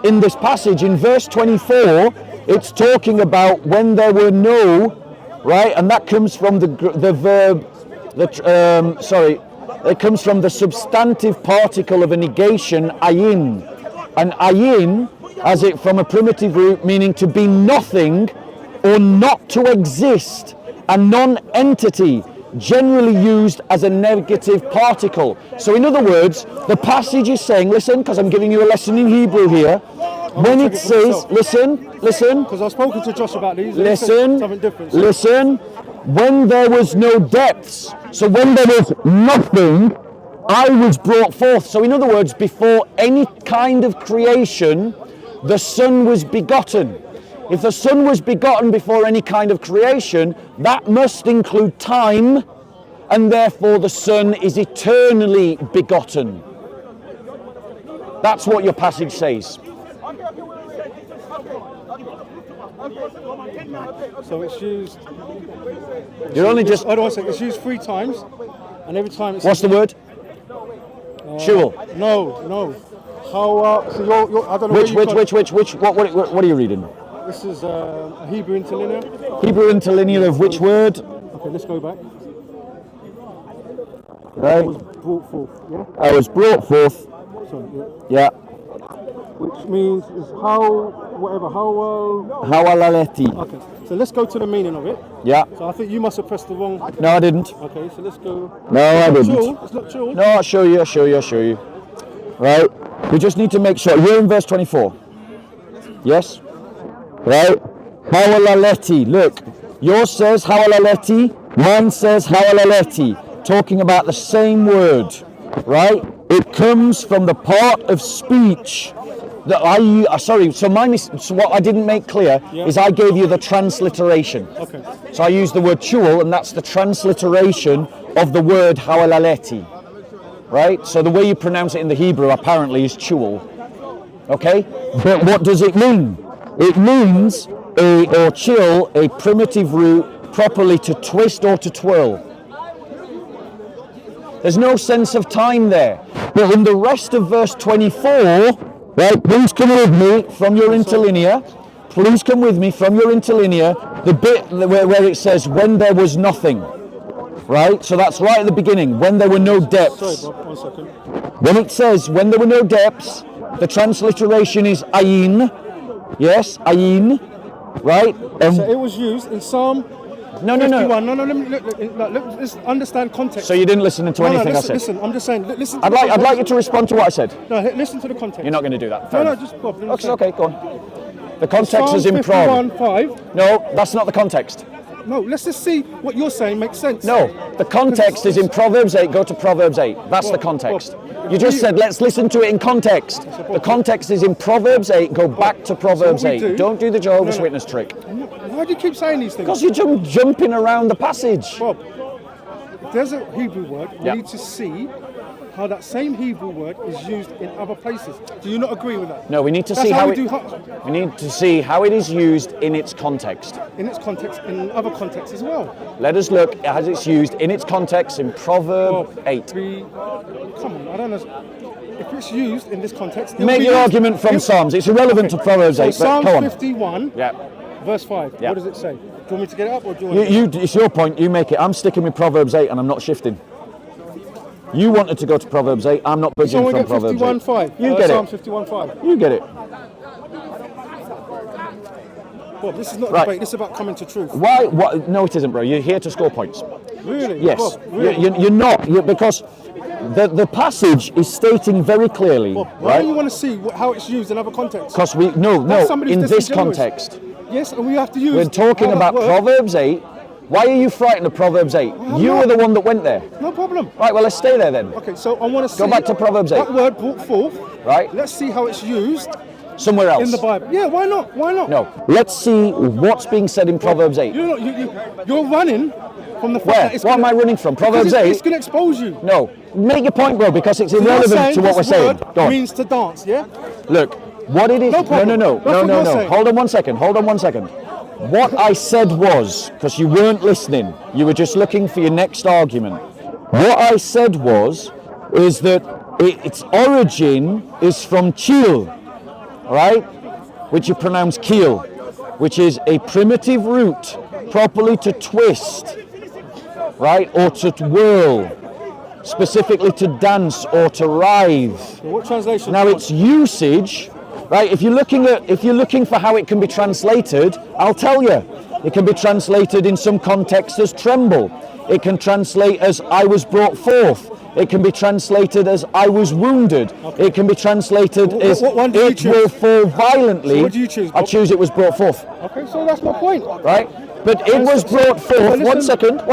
In this passage, in verse 24, it's talking about when there were no, right, and that comes from the verb, it comes from the substantive particle of a negation, ayin. And ayin, as it from a primitive root meaning to be nothing or not to exist, a non-entity, generally used as a negative particle. So in other words, the passage is saying, listen, because I'm giving you a lesson in Hebrew here, when it says, listen, because I've spoken to Josh about these. listen, Something different. when there was no depths, so when there was nothing, I was brought forth. So in other words, before any kind of creation, the Son was begotten. If the Son was begotten before any kind of creation, that must include time, and therefore the Son is eternally begotten. That's what your passage says. So it's used. You're only just... How do I say? It's used 3 times, and every time it's. What's the word? Chul. No. How? So you're, I don't know. Which? What are you reading? This is a Hebrew interlinear. Hebrew interlinear of which word? Okay, let's go back. Right. Brought forth. Yeah. I was brought forth. Sorry, Yeah. Which means is how Hawalaleti. Okay, so let's go to the meaning of it. Yeah. So I think you must have pressed the wrong. No, I didn't. Okay, so let's go. No, I didn't. It's not chul. No, I'll show you. Right. We just need to make sure. You're in verse 24. Yes. Right. Hawalaleti. Look, yours says Hawalaleti. Mine says Hawalaleti. Talking about the same word. Right. It comes from the part of speech that so what I didn't make clear is I gave you the transliteration. Okay. So I used the word chul, and that's the transliteration of the word hawalaleti. Right? So the way you pronounce it in the Hebrew apparently is chul. Okay? But what does it mean? It means or chill, a primitive root, properly to twist or to twirl. There's no sense of time there. But in the rest of verse 24, right, please come with me from your interlinear. Please come with me from your interlinear, the bit where it says, when there was nothing. Right? So that's right at the beginning, when there were no depths. Sorry, Bob, 1 second. When it says, when there were no depths, the transliteration is ayin. Yes, ayin. Right? So it was used in Psalm No. 51. No, let me let's understand context. So you didn't listen to anything I said? Listen, I'm just saying, listen to I'd like you to respond to what I said. No, listen to the context. You're not going to do that. Fair No, enough. just Bob. Okay, go on. The context is in Psalm Proverbs. 51:5. No, that's not the context. No, let's just see what you're saying makes sense. No, the context is in Proverbs 8. Go to Proverbs 8. That's the context. You just said, let's listen to it in context. The context is in Proverbs 8. Go back to Proverbs 8. Don't do the Jehovah's Witness trick. Why do you keep saying these things? Because you're jumping around the passage. Bob, if there's a Hebrew word, you Yeah. need to see how that same Hebrew word is used in other places. Do you not agree with that? No, we need to That's see how how we it. do We need to see how it is used in its context. in its context, in other contexts as well. Let us look as it's used in its context in Proverbs 8. Come on, I don't know. If it's used in this context, it'll Make be your used- argument from Psalms. It's irrelevant to Proverbs 8, So but Psalm go on. 51, Yeah. verse 5. Yeah. What does it say? Do you want me to get it up or do you want It's your point. You make it. I'm sticking with Proverbs 8 and I'm not shifting. You wanted to go to Proverbs 8. I'm not budging Someone from get Proverbs 8. 51:5. You get Psalm it. 51:5. You get it. Bob, this is not a Right. debate. This is about coming to truth. Why? What? No, it isn't, bro. You're here to score points. Really? Yes. Bob, really? You're not. Because the passage is stating very clearly, Bob, why right? do you want to see how it's used in other contexts? Because somebody's in this disingenuous. context, Yes, and we have to use. we're talking how about that works. Proverbs 8. Why are you frightened of Proverbs 8? I'm You not. were the one that went there. No problem. Right, well, let's stay there then. Okay, so I want to see. Go back to Proverbs 8. That word brought forth. Right? Let's see how it's used Somewhere else. in the Bible. Yeah, why not? Why not? No. Let's see what's being said in Proverbs 8. You're running from the fact Where? that it's What am gonna- I running from? because Proverbs 8? It's going to expose you. No. Make your point, bro, because it's You're irrelevant to what we're this saying. word Go on. means to dance, yeah? Look, what it is. No problem. No. That's what you're saying. Hold on one second. What I said was, because you weren't listening, you were just looking for your next argument. What I said is that its origin is from chil, right? Which you pronounce keel, which is a primitive root, properly to twist, right? Or to whirl, specifically to dance or to writhe. What translation? Now its usage, right? If you're looking for how it can be translated, I'll tell you. It can be translated in some context as tremble. It can translate as I was brought forth. It can be translated as I was wounded. Okay. It can be translated as what one do you it choose? will fall violently. So what do you choose, I Bob? choose it was brought forth. Okay, so that's my point. Right? But it was brought forth. One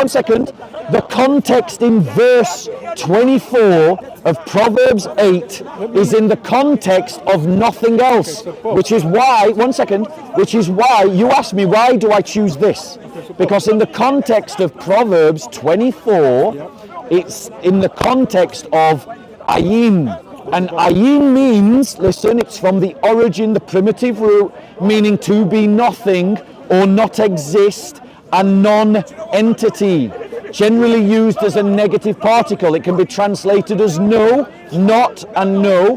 second. The context in verse 24 of Proverbs 8 is in the context of nothing else. Which is why, you asked me, why do I choose this? Because in the context of Proverbs 24, it's in the context of ayin. And ayin means, listen, it's from the origin, the primitive root, meaning to be nothing or not exist, a non-entity, generally used as a negative particle. It can be translated as no, not, and no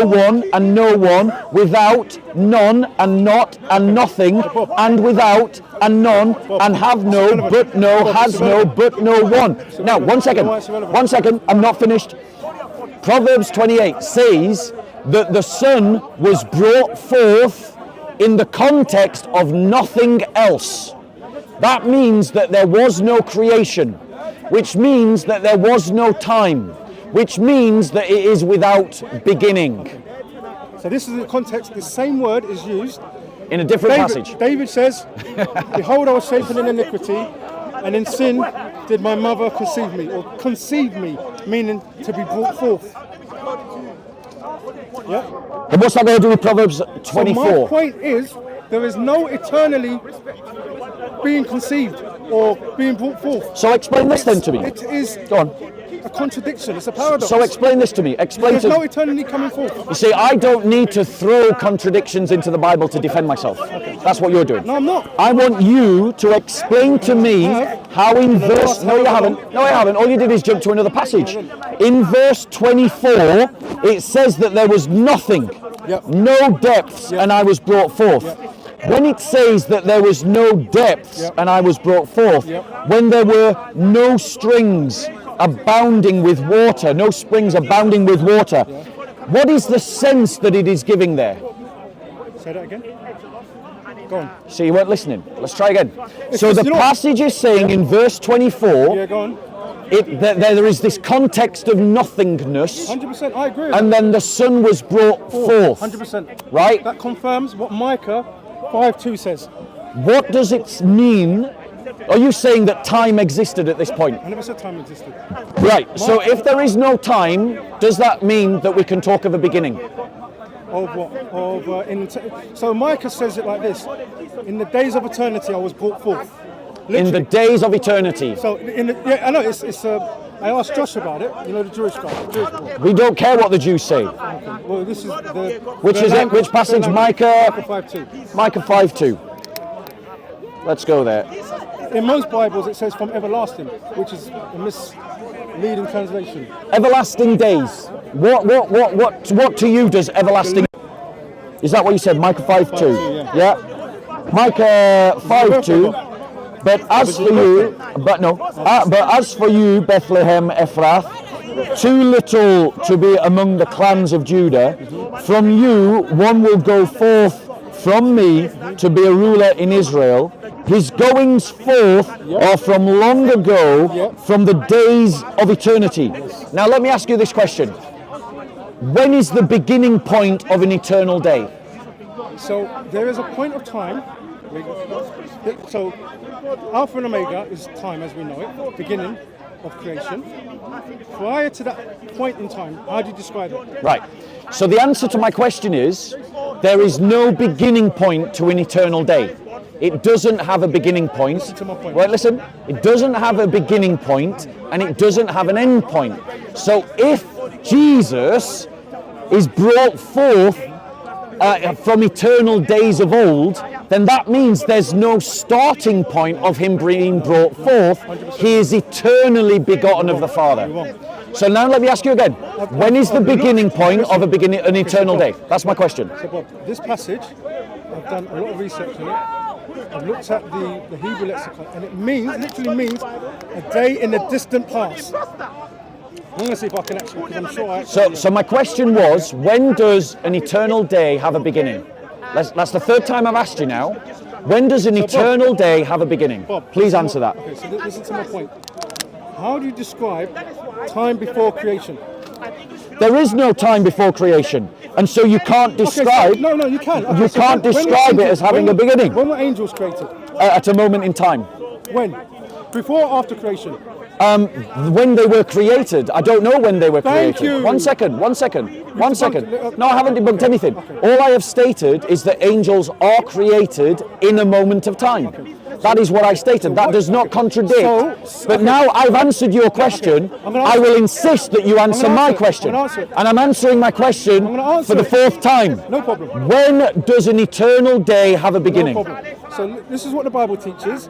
one, and no one, without, none, and not, and nothing, and without, and none, and have no, but no, has no, but no one. Now, one second, I'm not finished. Proverbs 28 says that the Son was brought forth in the context of nothing else. That means that there was no creation, which means that there was no time, which means that it is without beginning. So this is the context. The same word is used In a different passage. David says, "Behold, I was shapen in iniquity, and in sin did my mother conceive me," or conceive me, meaning to be brought forth. Yeah. And what's that going to do with Proverbs 24? So my point is, there is no eternally being conceived or being brought forth. So explain this then to me. It is. Go on. a contradiction. It's a paradox. So explain this to me. Explain There's to no eternity coming forth. You see, I don't need to throw contradictions into the Bible to defend myself. That's what you're doing. No, I'm not. I want you to explain to me how in verse... No, you haven't. No, I haven't. All you did is jump to another passage. In verse 24, it says that there was nothing, no depths, and I was brought forth. When it says that there was no depths and I was brought forth, when there were no strings abounding with water, no springs abounding with water, what is the sense that it is giving there? Say that again. Go on. See, you weren't listening. Let's try again. So the passage is saying in verse 24, Yeah, go on. there is this context of nothingness, 100%, I agree with and then the Son was brought forth. 100%. Right? That confirms what Micah 5:2 says. What does it mean? Are you saying that time existed at this point? I never said time existed. Right. So if there is no time, does that mean that we can talk of a beginning? Of what? So Micah says it like this: in the days of eternity, I was brought forth. Literally. In the days of eternity. So I know it's. I asked Josh about it. You know, the Jewish guy. The Jewish boy. We don't care what the Jews say. Okay. Well, this is the. Which is it? Which passage? Micah 5:2. Micah 5:2. Let's go there. In most Bibles, it says from everlasting, which is a misleading translation. Everlasting days. What to you does everlasting? Is that what you said? Micah 5:2. Yeah. Micah 5:2. But as for you, Bethlehem Ephrath, too little to be among the clans of Judah. From you, one will go forth from me to be a ruler in Israel. His goings forth are from long ago, from the days of eternity. Now let me ask you this question. When is the beginning point of an eternal day? So there is a point of time. So Alpha and Omega is time as we know it, beginning of creation. Prior to that point in time, how do you describe it? Right. So the answer to my question is, there is no beginning point to an eternal day. It doesn't have a beginning point. Listen to my point. Right, listen. It doesn't have a beginning point and it doesn't have an end point. So if Jesus is brought forth from eternal days of old, then that means there's no starting point of him being brought forth. He is eternally begotten of the Father. So now let me ask you again. When is the beginning point of an eternal day? That's my question. So Bob, this passage, I've done a lot of research on it. I've looked at the Hebrew lexicon, and it literally means a day in the distant past. I'm going to see if I can actually, because I'm sure I actually... So my question was, when does an eternal day have a beginning? That's the third time I've asked you now. When does an eternal day have a beginning? Bob, please answer that. Okay, so listen to my point. How do you describe time before creation? There is no time before creation, and so you can't describe... Okay, so, no, you can. Okay, you so can't describe it as having a beginning. When were angels created? At a moment in time. When? Before or after creation? When they were created. I don't know when they were created. Thank you. One second. No, I haven't debunked anything. Okay. All I have stated is that angels are created in a moment of time. Okay. That is what I stated. That does not contradict. But now I've answered your question. I will insist that you answer my question. And I'm answering my question for the fourth time. No problem. When does an eternal day have a beginning? No problem. So this is what the Bible teaches.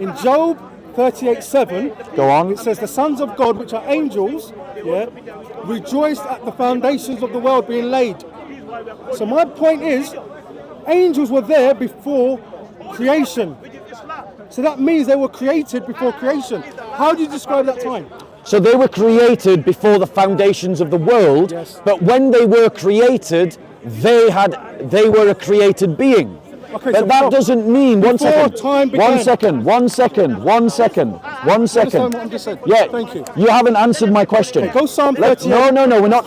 In Job 38:7, go on. It says, the sons of God, which are angels, rejoiced at the foundations of the world being laid. So my point is, angels were there before creation. So that means they were created before creation. How do you describe that time? So they were created before the foundations of the world, but when they were created, they were a created being. Okay, but so that doesn't mean One second. I'm just saying. Yeah, thank you. You haven't answered my question. Okay, go Psalm 38. No, we're not.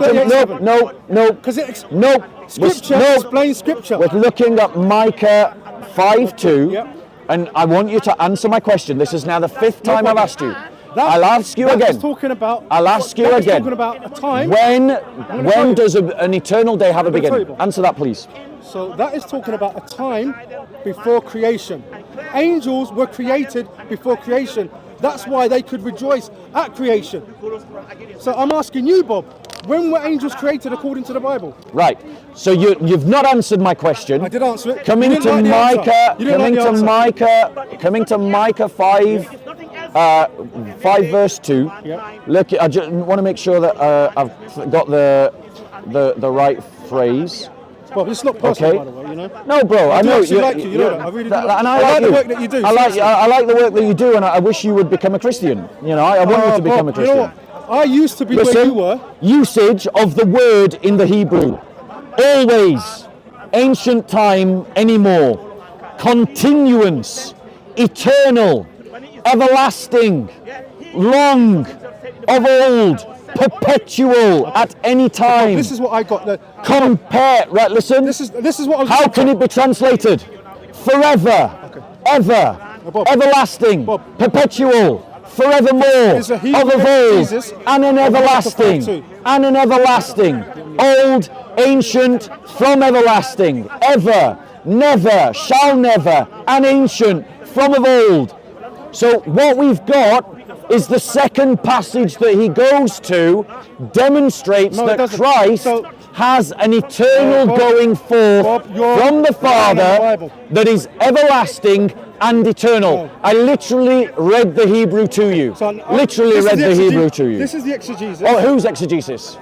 No. Because Scripture explains Scripture. We're looking at Micah 5:2, and I want you to answer my question. This is now the fifth time I've asked you. I'll ask you again. I'll ask you again. Talking about a time. When does an eternal day have a beginning? Answer that, please. So that is talking about a time before creation. Angels were created before creation. That's why they could rejoice at creation. So I'm asking you, Bob, when were angels created according to the Bible? Right. So you've not answered my question. I did answer it. Coming You didn't to like the answer. You didn't like the answer. Coming to Micah 5 verse 2. Yeah. Look, I just want to make sure that I've got the right phrase. Well, it's not personal, Okay. by the way, you know. No, bro, I do know actually like you know that. I really do. and I I like the you. work that you do, I like seriously. I like the work that you do, and I wish you would become a Christian. You know, I want you to become a Bob, you know Christian. what? I used to be where Listen, you were. usage of the word in the Hebrew. Always, ancient time anymore, continuance, eternal, everlasting, long, of old, perpetual, at any time. This is what I got. Compare, right, listen. This is what I was. How can it be translated? Forever, ever, Bob. everlasting, Bob. perpetual, forevermore, Is a Hebrew of old, Jesus and an everlasting, too. and an everlasting, old, ancient, from everlasting, ever, never, shall never, and ancient, from of old. So what we've got is the second passage that he goes to demonstrates No, it that doesn't. Christ So- has an eternal Bob, going forth Bob, you're from the lying on the Father Bible. that is everlasting and eternal. No. I literally read the Hebrew to you. So, literally this is read the exege- Hebrew to you. This is the exegesis. Oh, who's exegesis?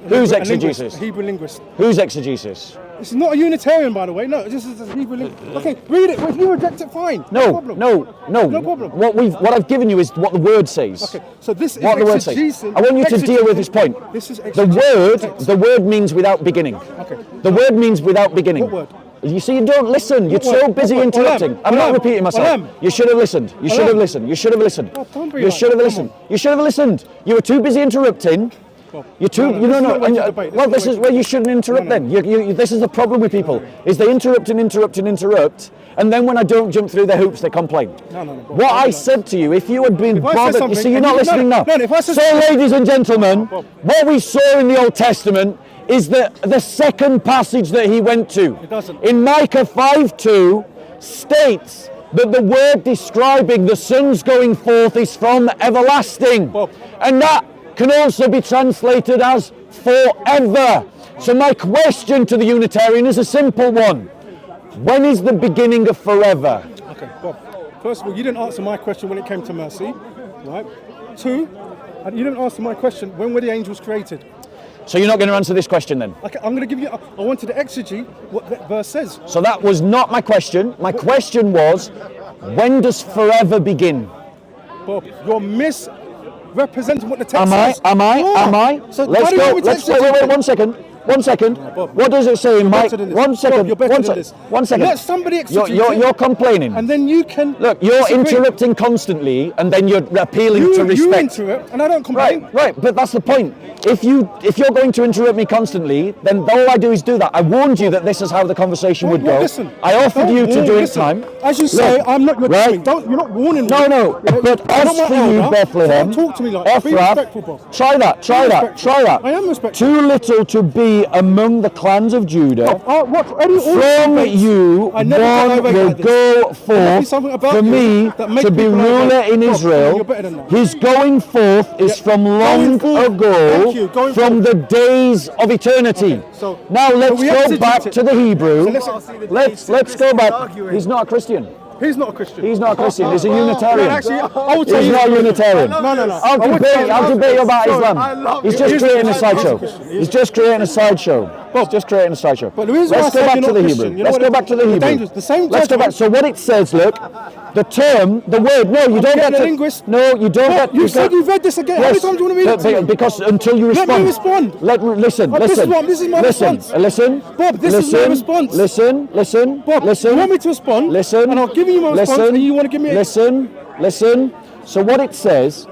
Who's A exegesis? linguist, a Hebrew linguist. Who's exegesis? It's not a Unitarian, by the way. No, this is a Hebrew linguist. Okay, read it. If you reject it, fine. No, problem. no. No problem. What I've given you is what the word says. Okay, so this is What the word says. exegesis. I want you to deal with this point. This is The exegesis. word means without beginning. Okay. The word means without beginning. What word? You see, you don't listen. You're What so word? busy What word? interrupting. Olam. I'm not Olam. repeating myself. Olam. You should have listened. You should have listened. You should have listened. Oh, don't be You like should have that. listened. Come You should have listened. You were too busy interrupting. You're too. No, You this don't is know. not way to debate. Well, This this is is where you shouldn't interrupt. No, no. Then this is the problem with people: is they interrupt, and then when I don't jump through their hoops, they complain. No. What I said to you, if you had been If I said bothered, you something see, you're and not you- listening no, now. no, if I said So, something- ladies and gentlemen, Bob. what we saw in the Old Testament is that the second passage that he went to It doesn't. in Micah 5:2 states that the word describing the son's going forth is from everlasting, Bob. and that can also be translated as forever. So my question to the Unitarian is a simple one: when is the beginning of forever? Okay, Bob. First of all, you didn't answer my question when it came to mercy, right? Two, you didn't answer my question. When were the angels created? So you're not going to answer this question then? Okay, I'm going to give you. I wanted to exegete what that verse says. So that was not my question. My question was, when does forever begin? Bob, you're misrepresenting what the text Am I? says. Am I? You are. Am I? So why Let's do you go. want me to Let's wait. exegete? One second. 1 second. Bob, What does it say in You're Mike? better than this. 1 second. Bob, you're better one than sec- this. 1 second. Let somebody exegete You're it, complaining. and then you can. Look, you're disagree. interrupting constantly, and then you're appealing to You respect. interrupt, and I don't complain. Right, but that's the point. If you're going to interrupt me constantly, then all I do is do that. I warned you that this is how the conversation would Well, go. listen, I offered don't you to warn- do it listen, time. As you say, Look, I'm not your right? dummy. You're not warning me. No. Yeah, But you're as not my for you, elder, Bethlehem, so don't talk to me like that. Be Ephrath, respectful, Bob. try that. respectful. I am respectful. Too little to be among the clans of Judah. From you, I never one got will like this. go There must be forth something about for you me that makes to be people ruler like in Bob, Israel. you're better than that. His going forth is from long forth. ago, Thank you. Going from forth. the days of eternity. Okay, so- Now so let's we go exegete back it. to the Hebrew. So Let's go back. He's not a Christian. He's not a Christian. He's not a Christian. He's a Unitarian. No, actually, I would say He's not a Unitarian. No. I'll debate you about Islam. He's just He's creating a a sideshow. Christian. He's just creating a sideshow. He's just creating a sideshow. But the reason why I Let's go said back you're to not the Christian, Hebrew. you know Let's what go it- back to the the Hebrew. dangerous- the same Let's go back. judgment- So what it says, look, the term, the word. No, you don't getting get a to. linguist. No, you don't get. You said you've read this again. How many Yes, times do you want me to read it to you? Because until you Let me respond. respond. Listen. This is Listen. my Listen. response. Listen. Bob, this is my response. Listen. Bob, Listen. you want me to respond? Listen. And I'll give you my response, and you want to give me a... Listen. So what it says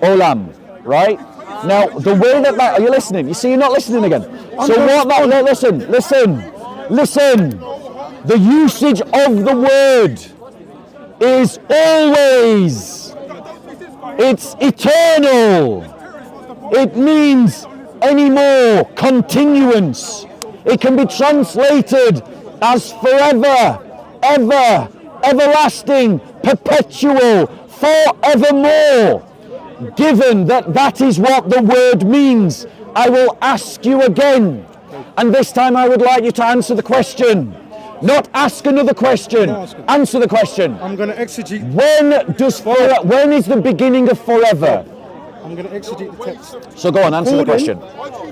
Olam, right? Now, the way that are you listening? You see, you're not listening again. So what that, no, listen. The usage of the word is always. It's eternal. It means anymore, continuance. It can be translated as forever, ever, everlasting, perpetual, forevermore. Given that that is what the word means, I will ask you again. And this time I would like you to answer the question. Not ask another question. Answer the question. I'm going to exegete. When is the beginning of forever? I'm going to exegete the text. So go on, answer the question.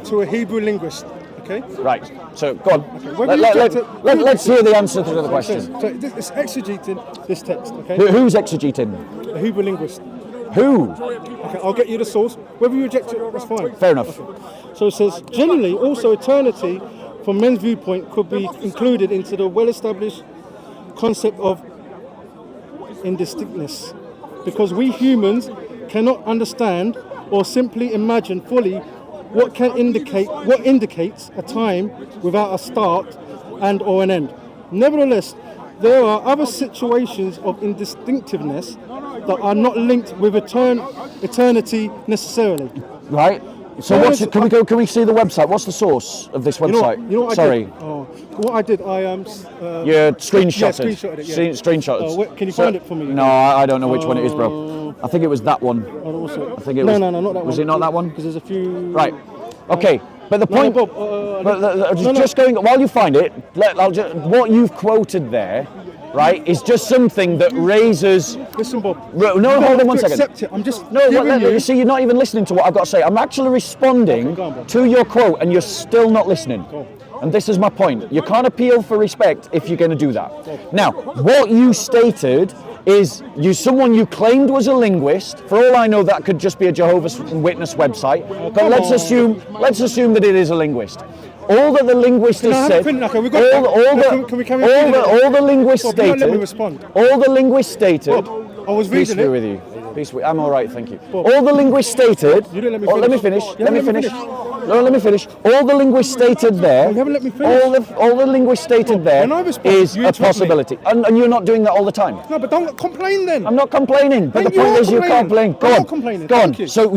To a Hebrew linguist, okay? Right. So go on. Okay. Let's hear the answer to the question. So it's exegeting this text, okay? Who's exegeting? A Hebrew linguist. Who? Okay, I'll get you the source. Whether you reject it, that's fine. Fair enough. Okay. So it says, generally, also eternity, from men's viewpoint, could be included into the well-established concept of indistinctness, because we humans cannot understand or simply imagine fully what indicates a time without a start and or an end. Nevertheless, there are other situations of indistinctiveness that are not linked with eternity necessarily. Right. So can we see the website? What's the source of this website? You know what Sorry. I did? What I did, You screenshotted. Yeah, screenshotted it. Yeah. Screenshotted. Can you find it for me? No, I don't know which one it is, bro. I think it was that one. I think it was. No, not that one. Was it not that one? Because there's a few. Right. Okay. But the point. Just going while you find it. What you've quoted there, right, is just something that raises. Listen, Bob. No, hold on one second. Accept it. I'm just. You see, you're not even listening to what I've got to say. I'm actually responding to your quote, and you're still not listening. And this is my point. You can't appeal for respect if you're going to do that. Now, what you stated is someone you claimed was a linguist. For all I know, that could just be a Jehovah's Witness website. But let's assume that it is a linguist. All that the linguist has said. All the linguist stated. All the linguist stated. I was reading it. With you. Peace with you. I'm all right, thank you. All the linguist stated. You didn't let me finish. Let me finish. No, let me finish. All the linguist stated there. You haven't let me finish. All the linguist stated there is a possibility, and you're not doing that all the time. No, but don't complain then. I'm not complaining. But the point is, you can't complain. Go on. Go on. So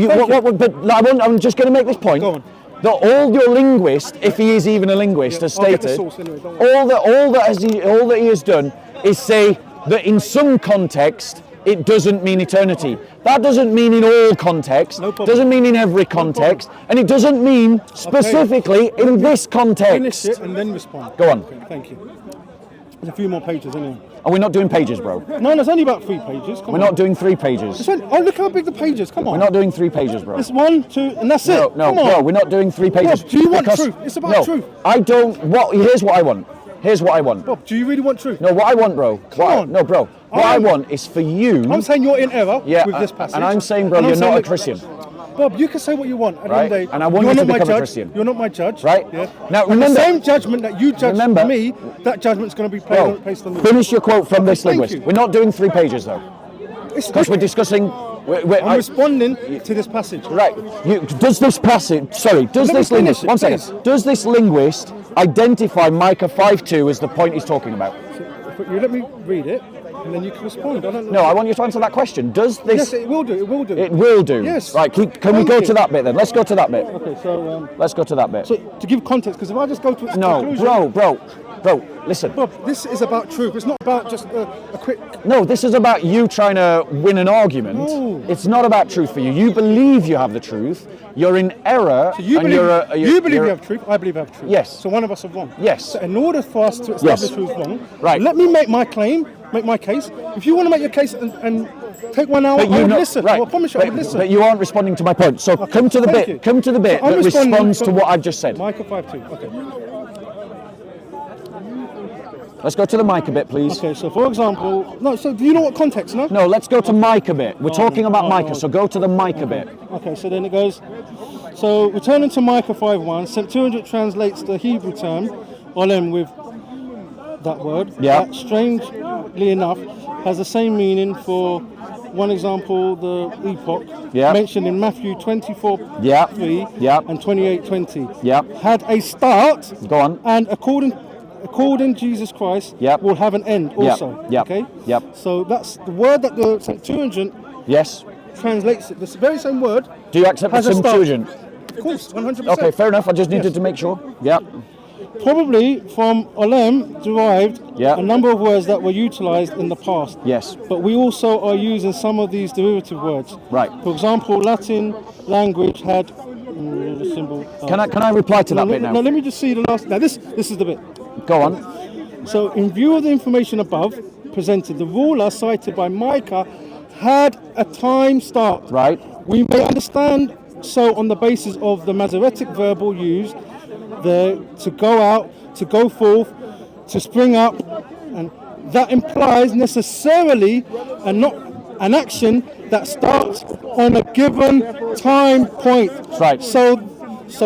I'm just going to make this point. Go on. That all your linguist, if he is even a linguist, has stated, all that he has done is say that in some context it doesn't mean eternity. That doesn't mean in all context, doesn't mean in every context, and it doesn't mean specifically in this context. Finish it and then respond. Go on. Okay, thank you. There's a few more pages anyway. Are we not doing pages, bro? No, there's only about 3 pages. We're not doing 3 pages. Look how big the pages. Come on. We're not doing 3 pages, bro. It's 1, 2, and that's it. No, bro, we're not doing 3 pages. Bob, do you want truth? It's about truth. I don't. Here's what I want. Bob, do you really want truth? No, what I want, bro. Come on. No, bro. What I want is for you. I'm saying you're in error with this passage. And I'm saying, bro, you're not a Christian. Bob, you can say what you want. At the end of the day, and I want you to become a Christian. You're not my judge. Right? Yeah. Now, remember, the same judgment that you judge me, that judgment's going to be placed on me. Finish your quote from this linguist. We're not doing 3 pages, though. Because we're discussing... I'm responding to this passage. Right. Does this linguist... One second. Does this linguist identify Micah 5:2 as the point he's talking about? But you let me read it, and then you can respond. I want you to answer that question. Does this... Yes, it will do. It will do. It will do. Yes. Right. Can we go to that bit then? Let's go to that bit. Okay. So let's go to that bit. So to give context, because if I just go to its conclusion, bro, listen. Bob, this is about truth. It's not about just a quick... No, this is about you trying to win an argument. No. It's not about truth for you. You believe you have the truth. You're in error. So you believe you have truth. I believe I have truth. Yes. So one of us are wrong. Yes. So in order for us to establish who's wrong, let me make my claim, make my case. If you want to make your case and take 1 hour, I would listen. Right. I promise you I would listen. But you aren't responding to my point. So come to the bit that responds to what I've just said. Micah 5:2. Okay. Let's go to the Micah bit, please. Okay, so for example, so do you know what context, no? No, let's go to Micah bit. We're talking about Micah, so go to the Micah bit. Okay, so then it goes, so returning to Micah 5:1, Septuagint translates the Hebrew term, olim, with that word. Yeah. That, strangely enough, has the same meaning for, one example, the epoch, mentioned in Matthew 24:3 and 28:20. Yeah. Had a start. Go on. And according Jesus Christ will have an end also. Okay? So that's the word that the Septuagint translates it. The very same word. Do you accept the Septuagint? Of course, 100%. Okay, fair enough. I just needed to make sure. Yeah. Probably from olem derived Yeah. a number of words that were utilized in the past. Yes. But we also are using some of these derivative words. Right. For example, Latin language had the symbol. Can I reply to that bit now? No, let me just see the last. Now this is the bit. Go on. So, in view of the information above presented, the ruler cited by Micah had a time start. Right. We may understand so on the basis of the Masoretic verbal used there to go out, to go forth, to spring up, and that implies necessarily an action that starts on a given time point. Right. So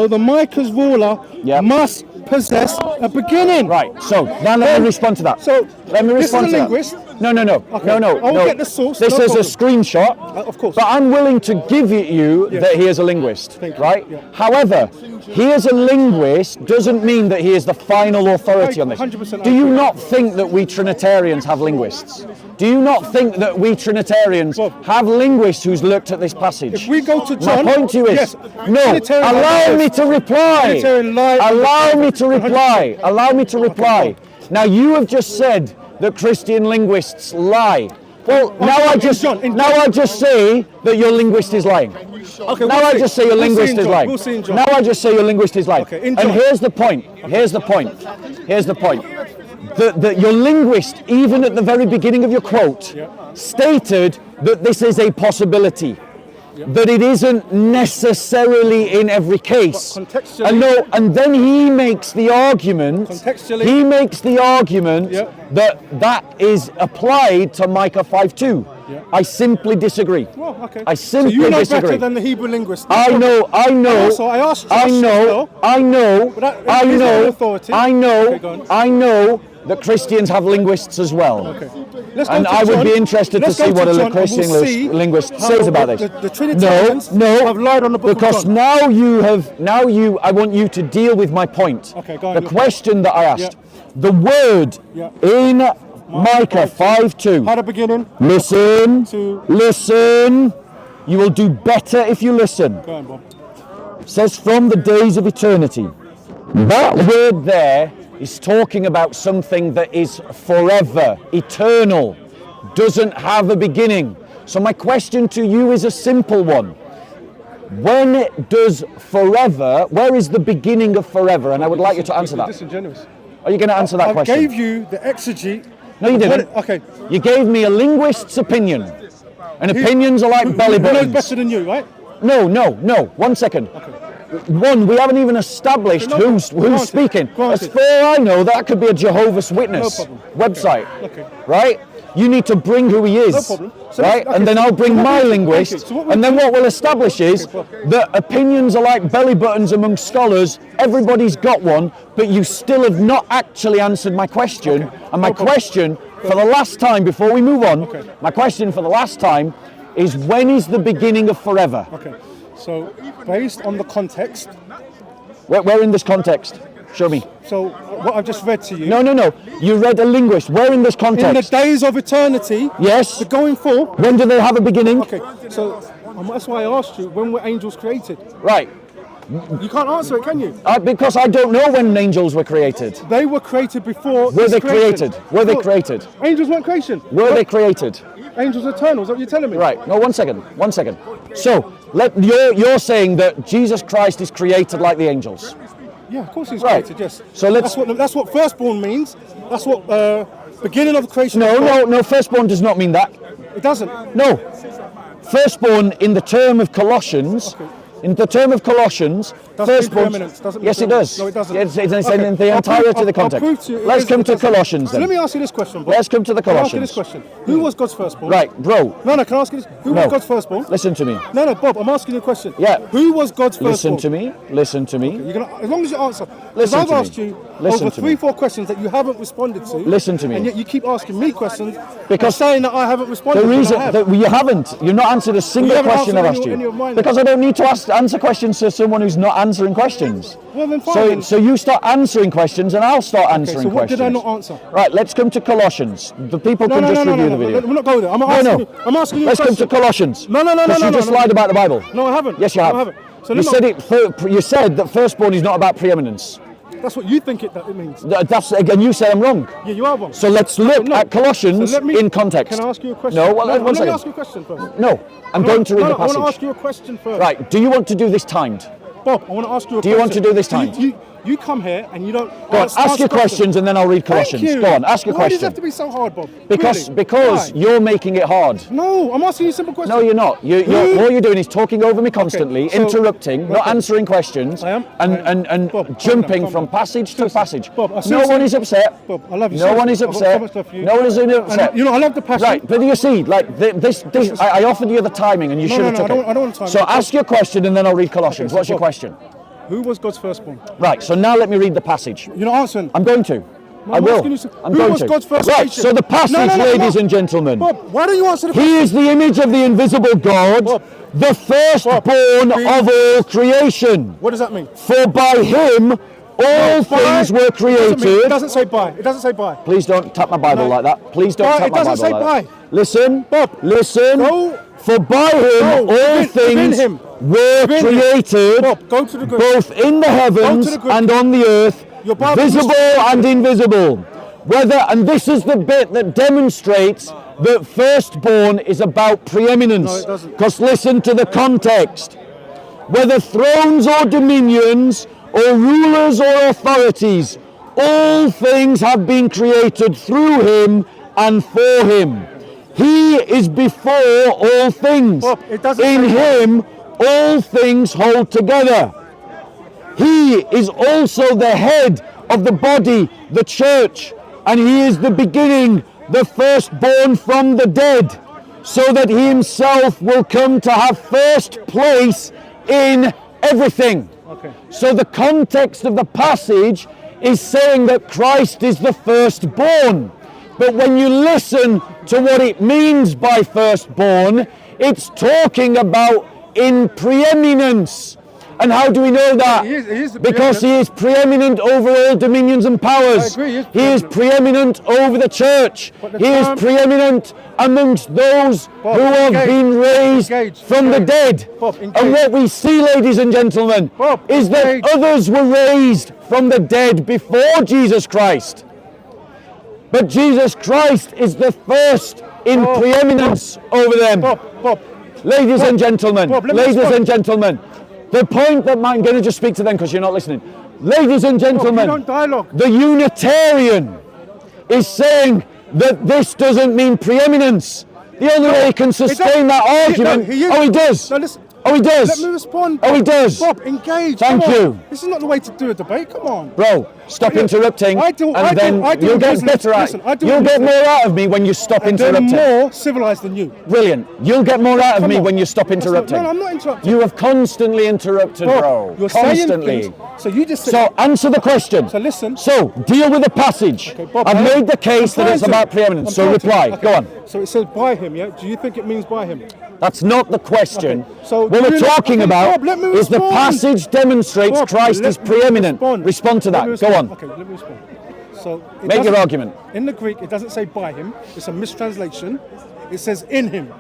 the Micah's ruler Yep. must possess a beginning. Right. So now let me respond to that. So let me respond this is a to linguist. that. No. Okay. I will get the source, This no is a problem. screenshot. Of course. But I'm willing to give it you that he is a linguist. Thank you. Right. Yeah. However, he is a linguist doesn't mean that he is the final authority on this. 100% Do you not think that we Trinitarians have linguists? Do you not think that we Trinitarians have linguists who's looked at this passage? If we go to John, my point to you is, yes, no, Trinitarian allow linguists. me to reply. Trinitarian lie. Allow me to reply. Allow me to reply. Now you have just said that Christian linguists lie. Well, now I just say that your linguist is lying. Okay, Now I just say your linguist is lying. We'll see in John. Now I just say your linguist is lying. Okay, in and John. here's the point. Here's the point. Here's the point. That your linguist, even at the very beginning of your quote, stated that this is a possibility. That it isn't necessarily in every case. But contextually- And then he makes the argument. Contextually- He makes the argument that is applied to Micah 5:2. I simply disagree. Well, okay. I simply so you know disagree. better than the Hebrew linguist. I know. Also, I asked But that- is that an authority? Okay, go on. I know that Christians have linguists as well. Okay. Let's go And to I would John. be interested to Let's go see what to a John and Christian we'll see linguist how says about this. The Trinitarians have lied on the book because of John. I want you to deal with my point. Okay, go on. The question that I asked. The word in Micah 5:2. Had a beginning. Listen. To- Listen. You will do better if you listen. Go on, Bob. Says from the days of eternity. That word there is talking about something that is forever, eternal, doesn't have a beginning. So my question to you is a simple one. When does forever, where is the beginning of forever? And I would like you to answer that. Disingenuous. Are you going to answer that question? I gave you the exegete. No, you didn't. Okay. You gave me a linguist's opinion. And opinions are like belly Who knows buttons. better than you, right? No. 1 second. One, we haven't even established who's Granted. speaking. Granted. As far as I know, that could be a Jehovah's Witness No problem. website. Okay. Right? You need to bring who he is. No problem. So right? okay, And then so I'll bring what my we- linguist. okay, so what we- And then what we'll establish is that opinions are like belly buttons among scholars. Everybody's got one, but you still have not actually answered my question. Okay. And my No problem. question for the last time, before we move on, Okay. my question for the last time is when is the beginning of forever? Okay. So, based on the context, Where in this context? Show me. so what I've just read to you. No. You read a linguist. Where in this In the context? days of eternity, Yes. the going forth. When do they have a beginning? Okay. So that's why I asked you, when were angels created? Right. You can't answer it, can you? Because I don't know when angels were created. They were created before. Were this they creation. created? Were they Look, created? Angels weren't creation. Were they created? Angels are eternal. Is that what you're telling me? Right. No, 1 second. 1 second. So you're saying that Jesus Christ is created like the angels. Yeah, of course he's Right. created. Yes. So let's- That's what firstborn means. That's what beginning of creation. No. Firstborn does not mean that. It doesn't. No. Firstborn in the term of Colossians. In the term of Colossians, Doesn't mean firstborn. preeminence, doesn't mean Yes, it preeminence. does. No, it doesn't. It's in Okay. the I'll entirety prove- of the I'll context. prove to you it Let's is- come it to doesn't. Colossians So then. let me ask you this question, Bob. Let's come to the Can I ask you this Colossians. question? Who was God's firstborn? Right, bro. No, can I ask you this? Who No. was God's firstborn? Listen to me. No, Bob, I'm asking you a question. Yeah. Who was God's firstborn? Listen to me. Listen to me. You're gonna, as long as you answer. 'Cause Listen I've to me. asked you Listen over to 3-4 me. questions that you haven't responded to. Listen to me. And yet you keep asking me questions Because saying that I haven't responded. The when reason I have. that you haven't, you're not answered a single haven't question answered I've asked any of you. mine. Because I don't need to answer questions to someone who's not answering questions. Well, then fine. So you start answering questions and I'll start answering so what questions. did I not answer? Right, let's come to Colossians. The people No, can no, just no, review no, the no, video. we're not going there. I'm asking you Let's a come to question. Colossians. No, no, no, Because no, you no, just no. lied about the Bible. No, I haven't. Yes, you No, have. I haven't. So you let said me- it. You said that firstborn is not about preeminence. That's what you think it means. That's again, you say I'm wrong. Yeah, you are wrong. So let's look at Colossians in context. Can I ask you a question? No, well, one let second. me ask you a question first. No, I'm going to read the passage. I want to ask you a question first. Right, do you want to do this timed? Bob, I want to ask you a question. Do you want to do this timed? You come here and you don't... Go on, ask your questions and then I'll read Colossians. Thank you. Go on, ask your Why question. does it have to be so hard, Bob? Because Why? you're making it hard. No, I'm asking you a simple question. No, you're not. All you're doing is talking over me constantly, interrupting, not answering questions, and Bob, jumping calm from down. passage to passage. Bob, no one is upset. Bob, I love you. No one is I've got so upset. much love for you. No one is upset. And, I love the passion. Right, but you see, like this I offered you the timing, and you should have took it. I don't want time. So ask your question, and then I'll read Colossians. What's your question? Who was God's firstborn? Right. So now let me read the passage. You're not answering. I'm going to. I will. I'm who going was to. God's first right. creation? So the passage, ladies and gentlemen. Bob, why don't you answer the question? He is the image of the invisible God, Bob, the firstborn of all creation. What does that mean? For by him all things were created. It doesn't say by. It doesn't say by. Please don't tap my Bible like that. Please don't tap my Bible like that. It doesn't say by. Listen, Bob. listen. Go. For by him all things were created, Bob, go to the Greek. both in the heavens and on the earth, visible and invisible. And this is the bit that demonstrates that firstborn is about preeminence. No, it doesn't. Because listen to the context. Whether thrones or dominions, or rulers or authorities, all things have been created through him and for him. He is before all things. Bob, it doesn't in say him all things hold together. He is also the head of the body, the church, and he is the beginning, the firstborn from the dead, so that he himself will come to have first place in everything. Okay. So the context of the passage is saying that Christ is the firstborn. But when you listen to what it means by firstborn, it's talking about in preeminence. And how do we know that? He is because he is preeminent over all dominions and powers. I agree, he is preeminent over the church. He is preeminent amongst those who have been raised from the dead. And what we see, ladies and gentlemen, is that others were raised from the dead before Jesus Christ. But Jesus Christ is the first in preeminence over them. Ladies and gentlemen, the point that I'm going to just speak to them because you're not listening. Ladies and gentlemen, the Unitarian is saying that this doesn't mean preeminence. The only way he can sustain that argument... he does. Oh, he does. Let me respond. Oh, he does. Bob, engage. Thank you. This is not the way to do a debate. Come on. Bro, stop interrupting, and then you'll get better at it. You'll get more out of me when you stop interrupting. I'm more civilized than you. Brilliant. You'll get more out of me when you stop interrupting. No, I'm not interrupting. You have constantly interrupted, bro. You're constantly. Saying things, so you just said... So answer the question. So listen. So deal with the passage. Okay, Bob, I've made the case that it's about preeminence. So reply. Go on. So it says by him, yeah? Do you think it means by him? That's not the question. Okay. So what we're talking about is the passage demonstrates Christ is preeminent. Respond to that. Go on. Okay, let me respond. So make your argument. In the Greek, it doesn't say by him. It's a mistranslation. It says in him.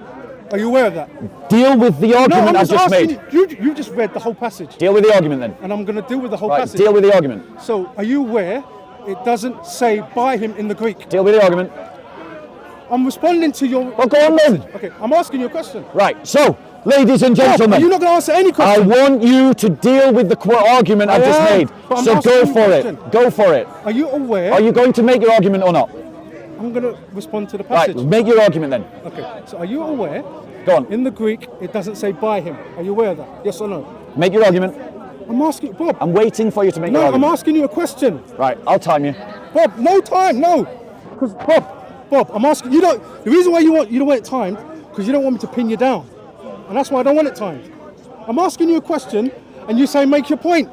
Are you aware of that? Deal with the argument I just made. You just read the whole passage. Deal with the argument then. And I'm going to deal with the whole passage. Deal with the argument. So are you aware it doesn't say by him in the Greek? Deal with the argument. I'm responding to your... Well, go on then. Okay, I'm asking you a question. Right, so, ladies and gentlemen... You're not going to answer any question. I want you to deal with the argument I've just made. So go for it. Go for it. Are you aware... Are you going to make your argument or not? I'm going to respond to the passage. Right, make your argument then. Okay, so are you aware... Go on. In the Greek, it doesn't say by him. Are you aware of that? Yes or no? Make your argument. I'm asking... Bob. I'm waiting for you to make your argument. No, I'm asking you a question. Right, I'll time you. Bob, no time, no. Because, Bob, I'm asking you don't. The reason why you don't want it timed because you don't want me to pin you down, and that's why I don't want it timed. I'm asking you a question, and you say make your point.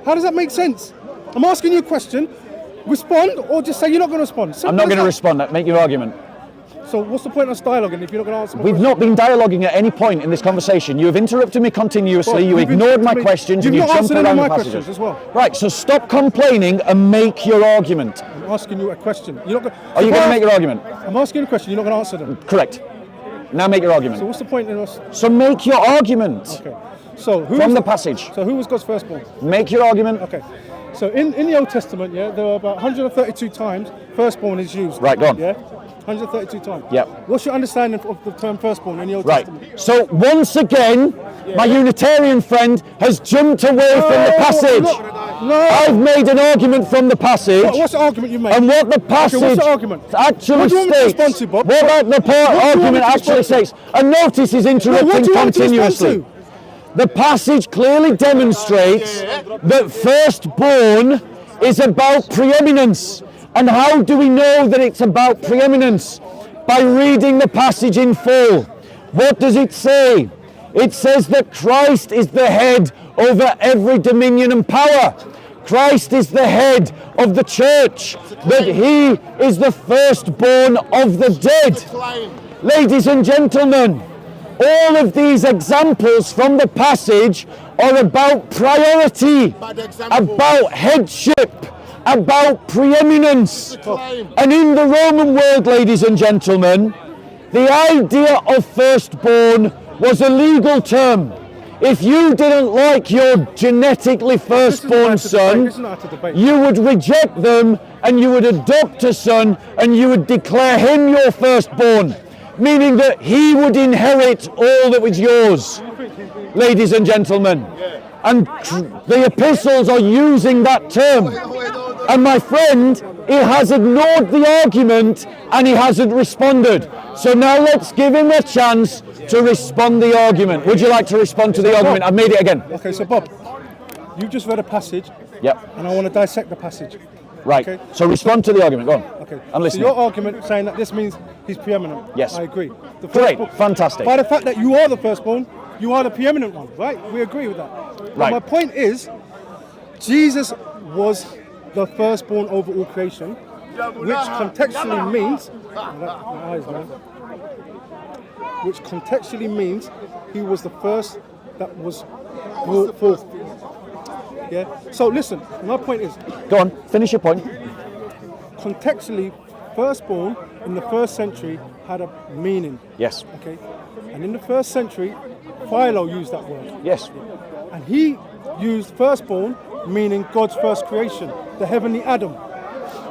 How does that make sense? I'm asking you a question, respond, or just say you're not going to respond. I'm not going to respond. Make your argument. So what's the point of us dialoguing if you're not going to answer my question? We've not been dialoguing at any point in this conversation. You have interrupted me continuously. You ignored my questions, and you jumped around the passages as well. Right. So stop complaining and make your argument. I'm asking you a question. You're not Are you going to make your argument? I'm asking you a question. You're not going to answer them. Correct. Now make your argument. So what's the point in us? So make your argument. Okay. So from the passage. So who was God's firstborn? Make your argument. Okay. So in the Old Testament, yeah, there are about 132 times firstborn is used. Right, go on. Yeah, 132 times. Yep. What's your understanding of the term firstborn in the Old Right. Testament? So once again, my Unitarian friend has jumped away from the passage. No. I've made an argument from the passage. What's the argument you made? And what the passage what's the argument? actually What do you want me to states. respond to, Bob? What about the What do you want argument me to actually respond to? states? And notice he's what interrupting do you want me to respond continuously. to? The passage clearly demonstrates that firstborn is about preeminence. And how do we know that it's about preeminence? By reading the passage in full. What does it say? It says that Christ is the head over every dominion and power. Christ is the head of the church, that he is the firstborn of the dead. Ladies and gentlemen, all of these examples from the passage are about priority, about headship, about preeminence. And in the Roman world, ladies and gentlemen, the idea of firstborn was a legal term. If you didn't like your genetically firstborn son, you would reject them and you would adopt a son and you would declare him your firstborn, meaning that he would inherit all that was yours, ladies and gentlemen. And the epistles are using that term. And my friend, he has ignored the argument and he hasn't responded. So now let's give him a chance to respond the argument. Would you like to respond to the argument? I've made it again. Okay, so Bob, you just read a passage. Yep. And I want to dissect the passage. Right. Okay. So respond to the argument. Go on. Okay. I'm listening. So your argument saying that this means he's preeminent. Yes. I agree. The Great. firstborn- Fantastic. By the fact that you are the firstborn, you are the preeminent one, right? We agree with that. But Right. my point is, Jesus was the firstborn over all creation, which contextually means, which contextually means he was the first that was brought forth. Yeah. So listen, my point is, Go on. Finish your point. contextually, firstborn in the first century had a meaning. Yes. Okay. And in the first century, Philo used that word. Yes. And he used firstborn meaning God's first creation, the heavenly Adam.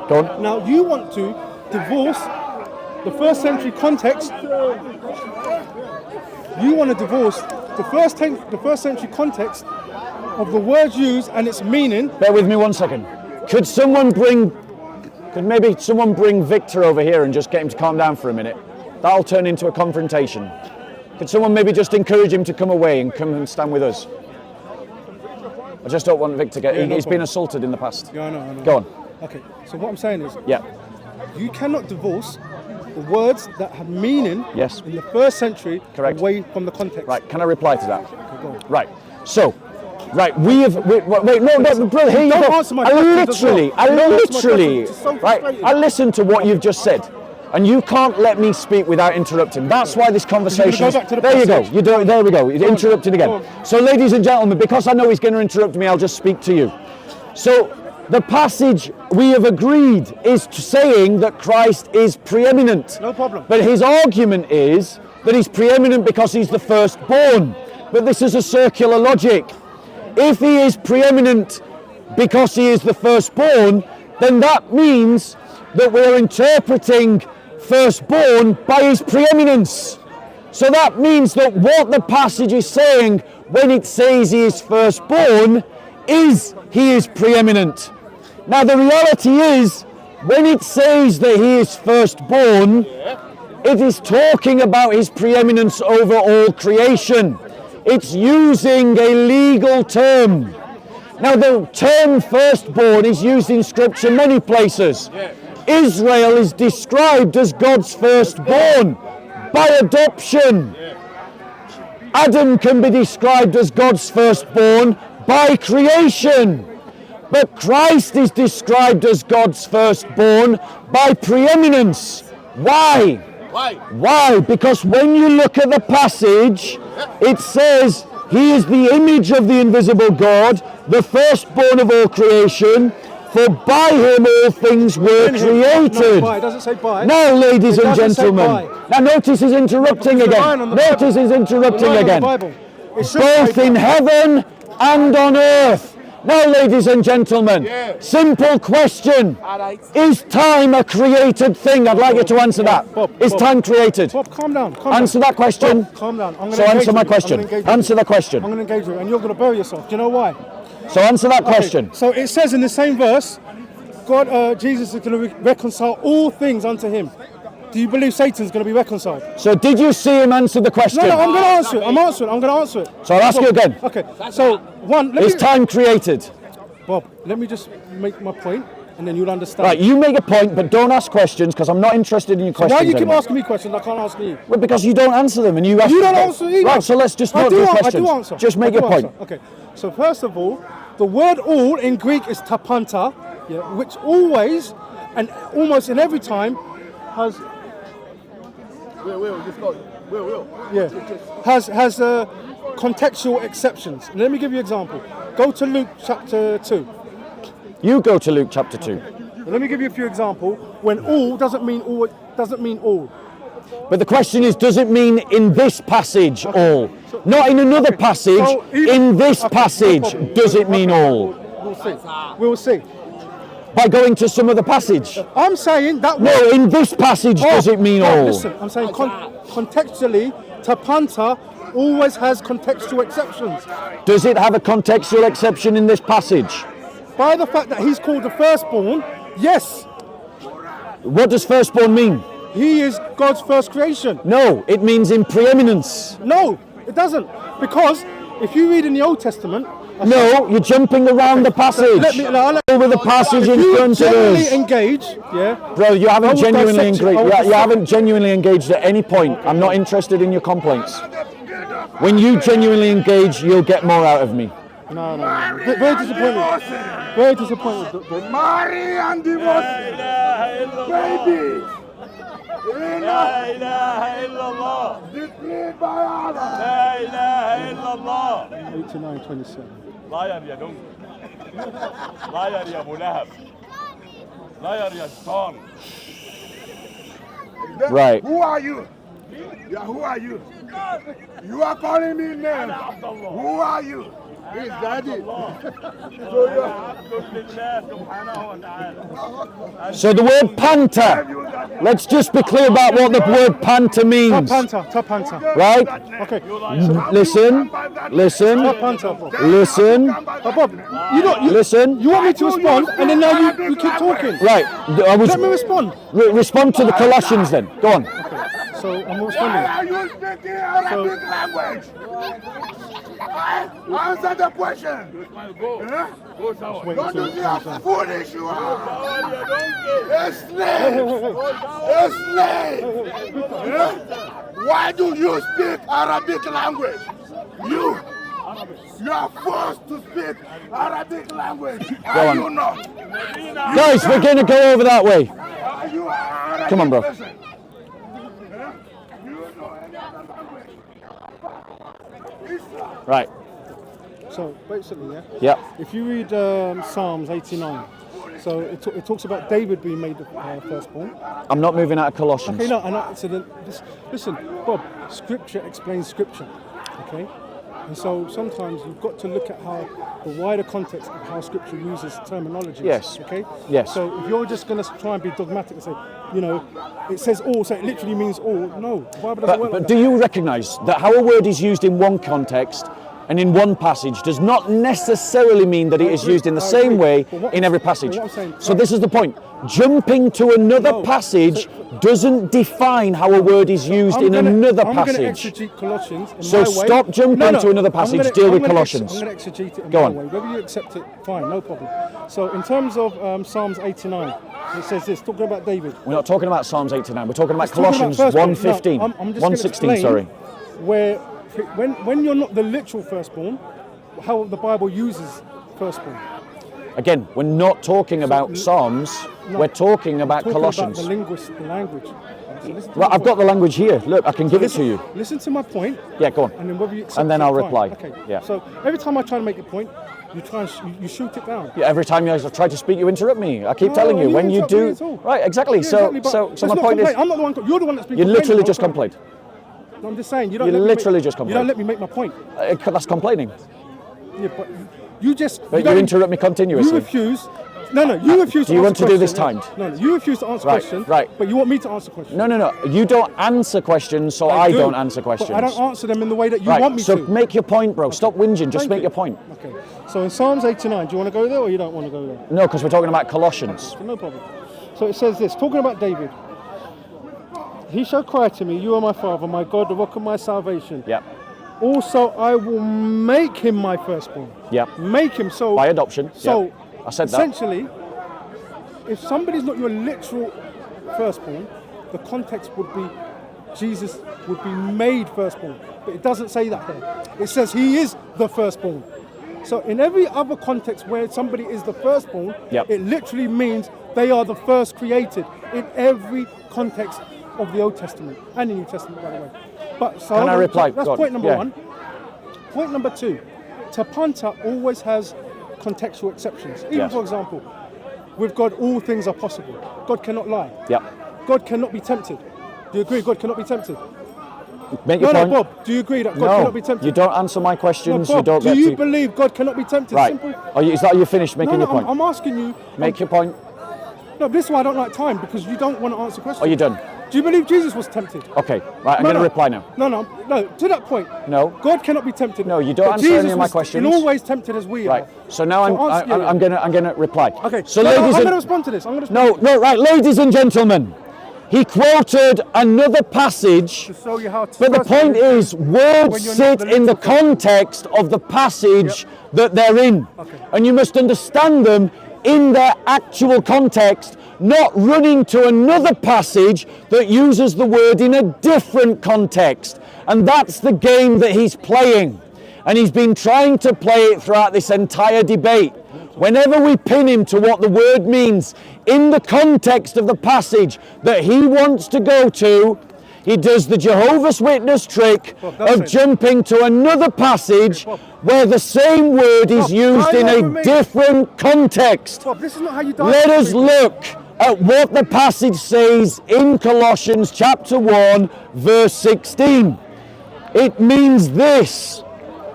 Go on. Now you want to divorce the first century context. You want to divorce the first century context of the words used and its meaning. Bear with me 1 second. Could maybe someone bring Victor over here and just get him to calm down for a minute? That'll turn into a confrontation. Could someone maybe just encourage him to come away and come and stand with us? I just don't want Victor to get... he's been assaulted in the past. Yeah, I know. Go on. Okay, so what I'm saying is, Yeah. you cannot divorce the words that have meaning Yes. in the first century Correct. away from the context. Right. Can I reply to that? Okay, go on. Right. So, right, wait, no, brother, here you Don't go. answer my questions as well. Don't answer my questions. It's so right, frustrating. I listened to what you've just said, and you can't let me speak without interrupting. That's why this conversation. Go back to the There you go. passage. There we go. You interrupted Go again. So, ladies and gentlemen, because I know he's going to interrupt me, I'll just speak to you. So, the passage we have agreed is saying that Christ is preeminent. No problem. But his argument is that he's preeminent because he's the firstborn. But this is a circular logic. If he is preeminent because he is the firstborn, then that means that we're interpreting firstborn by his preeminence. So that means that what the passage is saying when it says he is firstborn is he is preeminent. Now the reality is, when it says that he is firstborn, it is talking about his preeminence over all creation. It's using a legal term. Now the term firstborn is used in scripture many places. Israel is described as God's firstborn by adoption. Adam can be described as God's firstborn by creation. But Christ is described as God's firstborn by preeminence. Why? Why? Because when you look at the passage, it says he is the image of the invisible God, the firstborn of all creation, for by him all things were created. No, by. It doesn't say by. Now, ladies It and doesn't say gentlemen, by. now notice he's interrupting Because you're again. lying on the Notice Bible. he's interrupting You're lying on again. the Bible. It should Both say in by. heaven and on earth, Now, ladies and gentlemen, simple question. Is time a created thing? I'd like you to answer that. Is time created? Bob, calm down. Answer that question. Bob, calm down. So answer my question. Answer the question. I'm going to engage you, and you're going to bury yourself. Do you know why? So answer that question. Okay, so it says in the same verse, Jesus is going to reconcile all things unto him. Do you believe Satan's going to be reconciled? So did you see him answer the question? No, I'm going to answer it. I'm going to answer it. So I'll ask you again. Okay, so one... Is time created? Bob, let me just make my point, and then you'll understand. Right, you make a point, but don't ask questions, because I'm not interested in your questions. Why do you keep anymore. asking me questions? I can't ask you. Well, because you don't answer them, and you ask. You don't answer either. Right, so let's just not do questions. I do answer. Just make your point. Okay, so first of all, the word all in Greek is tapanta, which always, and almost in every time, has... has contextual exceptions. And let me give you an example. Go to Luke chapter 2. You go to Luke chapter 2. And let me give you a few examples. When all doesn't mean all, it doesn't mean all. But the question is, does it mean in this passage all? Not in another passage. So in this passage, does it mean all? We'll see. We'll see. By going to some other passage. I'm saying that... No, in this passage, does it mean all? Listen, I'm saying contextually, tapanta always has contextual exceptions. Does it have a contextual exception in this passage? By the fact that he's called the firstborn, yes. What does firstborn mean? He is God's first creation. No, it means in preeminence. No, it doesn't. Because if you read in the Old Testament... No, you're jumping around the passage. Over the passage in front of us. Engage, Bro, you haven't genuinely engaged. You haven't genuinely engaged at any point. I'm not interested in your complaints. When you genuinely engage, you'll get more out of me. No. Very disappointed. Very disappointed. Arian divorce, baby. La ilaha illallah. Declared by Allah. La ilaha illallah. 89:27. Liar ya dong. Liar ya Abu Lahab. Liar ya Shaitan. Right. Who are you? Yeah, who are you? You are calling me name. Who are you? He's daddy. So the word panta. Let's just be clear about what the word panta means. Tapanta. Right? Okay. Listen. Tapanta. Listen. Bob, Listen. You want me to respond, and then now you keep talking. Right. Let me respond. Respond to the Colossians then. Go on. So I'm responding. Why are you speaking Arabic language? Answer the question. Don't you see how foolish you are? A slave. A slave. Why do you speak Arabic language? You are forced to speak Arabic language. Are you not? Guys, we're going to go over that way. Are you an Arabic Come on, bro. person? You know any other language? Islam. Right. So basically, Yeah. if you read Psalms 89, so it talks about David being made the firstborn. I'm not moving out of Colossians. Okay, no, so then, listen, Bob, Scripture explains Scripture, okay? And so sometimes you've got to look at how the wider context of how Scripture uses terminology. Yes. Okay? Yes. So if you're just going to try and be dogmatic and say, it says all, so it literally means all. No, the Bible doesn't work like But that. do you recognise that how a word is used in one context and in one passage does not necessarily mean that it is used in the same way in every passage? So this is the point. Jumping to another passage doesn't define how a word is used in another I'm going to passage. exegete Colossians in So my way. stop jumping to another passage, deal with Colossians. I'm going to exegete it in Go my on. way. Whether you accept it, fine, no problem. So in terms of Psalms 89, it says this, talking about David. We're not talking about Psalms 89, we're talking about It's talking about Colossians firstborn. 1:15. No, I'm just gonna 1:16, explain sorry. Where when you're not the literal firstborn, how the Bible uses firstborn. Again, we're not talking about Psalms, we're talking about Colossians. About the language. So listen to Well, my I've got the point. language here. Look, I can give it to you. Listen to my point. Yeah, go on. And then whether you accept And then it, I'll fine. reply. Okay. Yeah. So every time I try to make a point, you try and you shoot it down. Yeah, every time I try to speak, you interrupt me. I keep No, telling you, you when you interrupt me do... at all. Right, exactly. Yeah, So exactly, but so let's my not point is... complain. I'm not the one. You're the one that's been You complaining literally the just whole time. complained. No, I'm just saying. You don't You let me literally make, just You don't complained. let me make my point. That's complaining. Yeah, but You just. But you don't- interrupt me continuously. You refuse. No, you refuse Do you to want answer to do this question. timed? No, you refuse to answer Right, question. right. But you want me to answer question. No. You don't answer questions, so I do, don't answer questions. But I don't answer them in the way that you Right, want me so to. make your point, bro. Stop whinging. Just Thank make you. your point. Okay. So in Psalms 89, do you want to go there or you don't want to go there? No, because we're talking about Colossians. No problem. So it says this, talking about David. He shall cry to me, you are my father, my God, the rock of my salvation. Yep. Also, I will make him my firstborn. Yep. Make him so. By adoption. So, Yep. I said that. essentially, if somebody's not your literal firstborn, the context would be Jesus would be made firstborn. But it doesn't say that here. It says he is the firstborn. So in every other context where somebody is the firstborn, Yep. it literally means they are the first created in every context of the Old Testament and the New Testament, by the way. But so Can I reply? That's Go on. point number Yeah. one. Point number two, Tapanta always has contextual exceptions. Even Yes. for example, with God, all things are possible. God cannot lie. Yep. God cannot be tempted. Do you agree? God cannot be tempted. Make your No, point. Bob. Do you agree that God No, cannot be tempted? you don't answer my No, questions. Bob, you don't do get you to. believe God cannot be tempted? Right. Simple. Is that you finished making No, your point? I'm asking you. Make your point. No, this is why I don't like time, because you don't want to answer questions. Are you done? Do you believe Jesus was tempted? Okay. Right. I'm No, going to no. reply now. No. To that point. No. God cannot be tempted. No, you don't But answer Jesus any of my was questions. In all ways tempted as we Right. are. So now I'm going to reply. Okay. So No, ladies I'm and going to respond to this. I'm going to respond. no, right, ladies and gentlemen, he quoted another passage. To show you how to. But the point is, words when you're not sit the in the literal person. context of the passage that they're in. Okay. And you must understand them in their actual context, not running to another passage that uses the word in a different context. And that's the game that he's playing. And he's been trying to play it throughout this entire debate. Whenever we pin him to what the word means in the context of the passage that he wants to go to, he does the Jehovah's Witness trick of jumping to another passage where the same word is used in a different context. Bob, this is not how you die. Let us look at what the passage says in Colossians chapter 1, verse 16. It means this,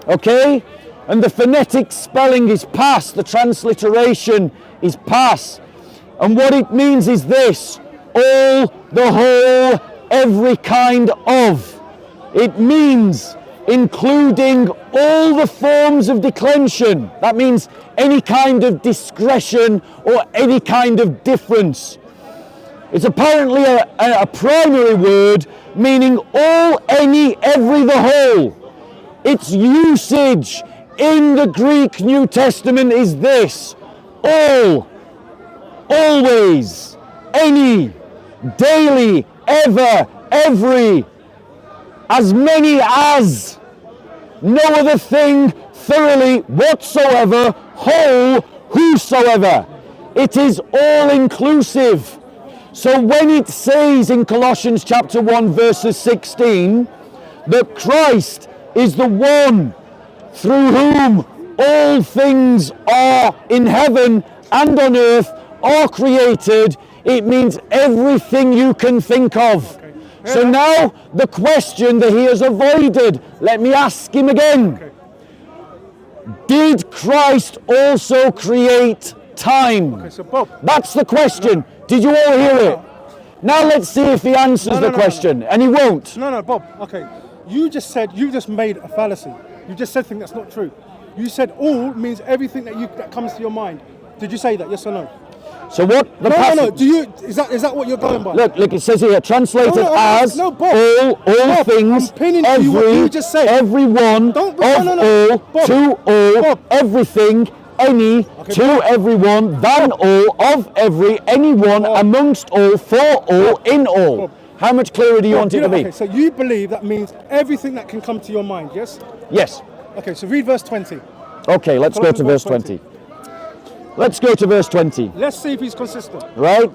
okay? And the phonetic spelling is pas, the transliteration is pas. And what it means is this: all, the whole, every kind of. It means including all the forms of declension. That means any kind of discretion or any kind of difference. It's apparently a primary word meaning all, any, every, the whole. Its usage in the Greek New Testament is this: all, always, any, daily, ever, every, as many as, no other thing, thoroughly, whatsoever, whole, whosoever. It is all inclusive. So when it says in Colossians chapter 1 verses 16 that Christ is the one through whom all things are in heaven and on earth are created, it means everything you can think of. Okay. So now the question that he has avoided, let me ask him again. Okay. Did Christ also create time? Okay, so Bob. That's the question. Did you all hear it? Now let's see if he answers the question. And he won't. No, Bob. Okay. You just made a fallacy. You just said something that's not true. You said all means everything that comes to your mind. Did you say that? Yes or no? So what the No. Is that what you're going by? Look, it says here, translated as Bob. all Bob, things, I'm pinning to you what you just said. everyone, Don't- of no. all, Bob. to all, Bob. everything, any, to Bob. everyone, than all, of every, anyone, Bob. amongst all, for all, in all. Bob. How much clearer do you want it to be? Okay, so you believe that means everything that can come to your mind, yes? Yes. Okay, so read verse 20. Okay, let's go to verse 20. Let's go to verse 20. Let's see if he's consistent. Right?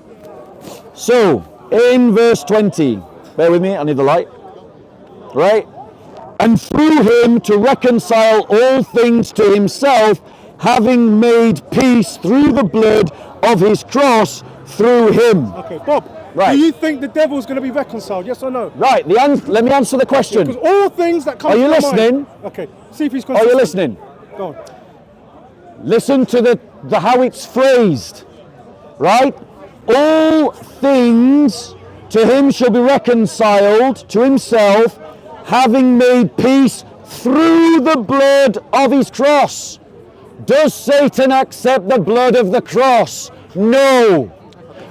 So, in verse 20, bear with me, I need the light. Right? And through him to reconcile all things to himself, having made peace through the blood of his cross, through him. Okay, Bob. Right. Do you think the devil's going to be reconciled? Yes or no? Right, let me answer the question. Because all things that come Are to you your listening? mind. Okay, see if he's Are consistent. you listening? Go on. Listen to the how it's phrased, right? All things to him shall be reconciled to himself, having made peace through the blood of his cross. Does Satan accept the blood of the cross? No.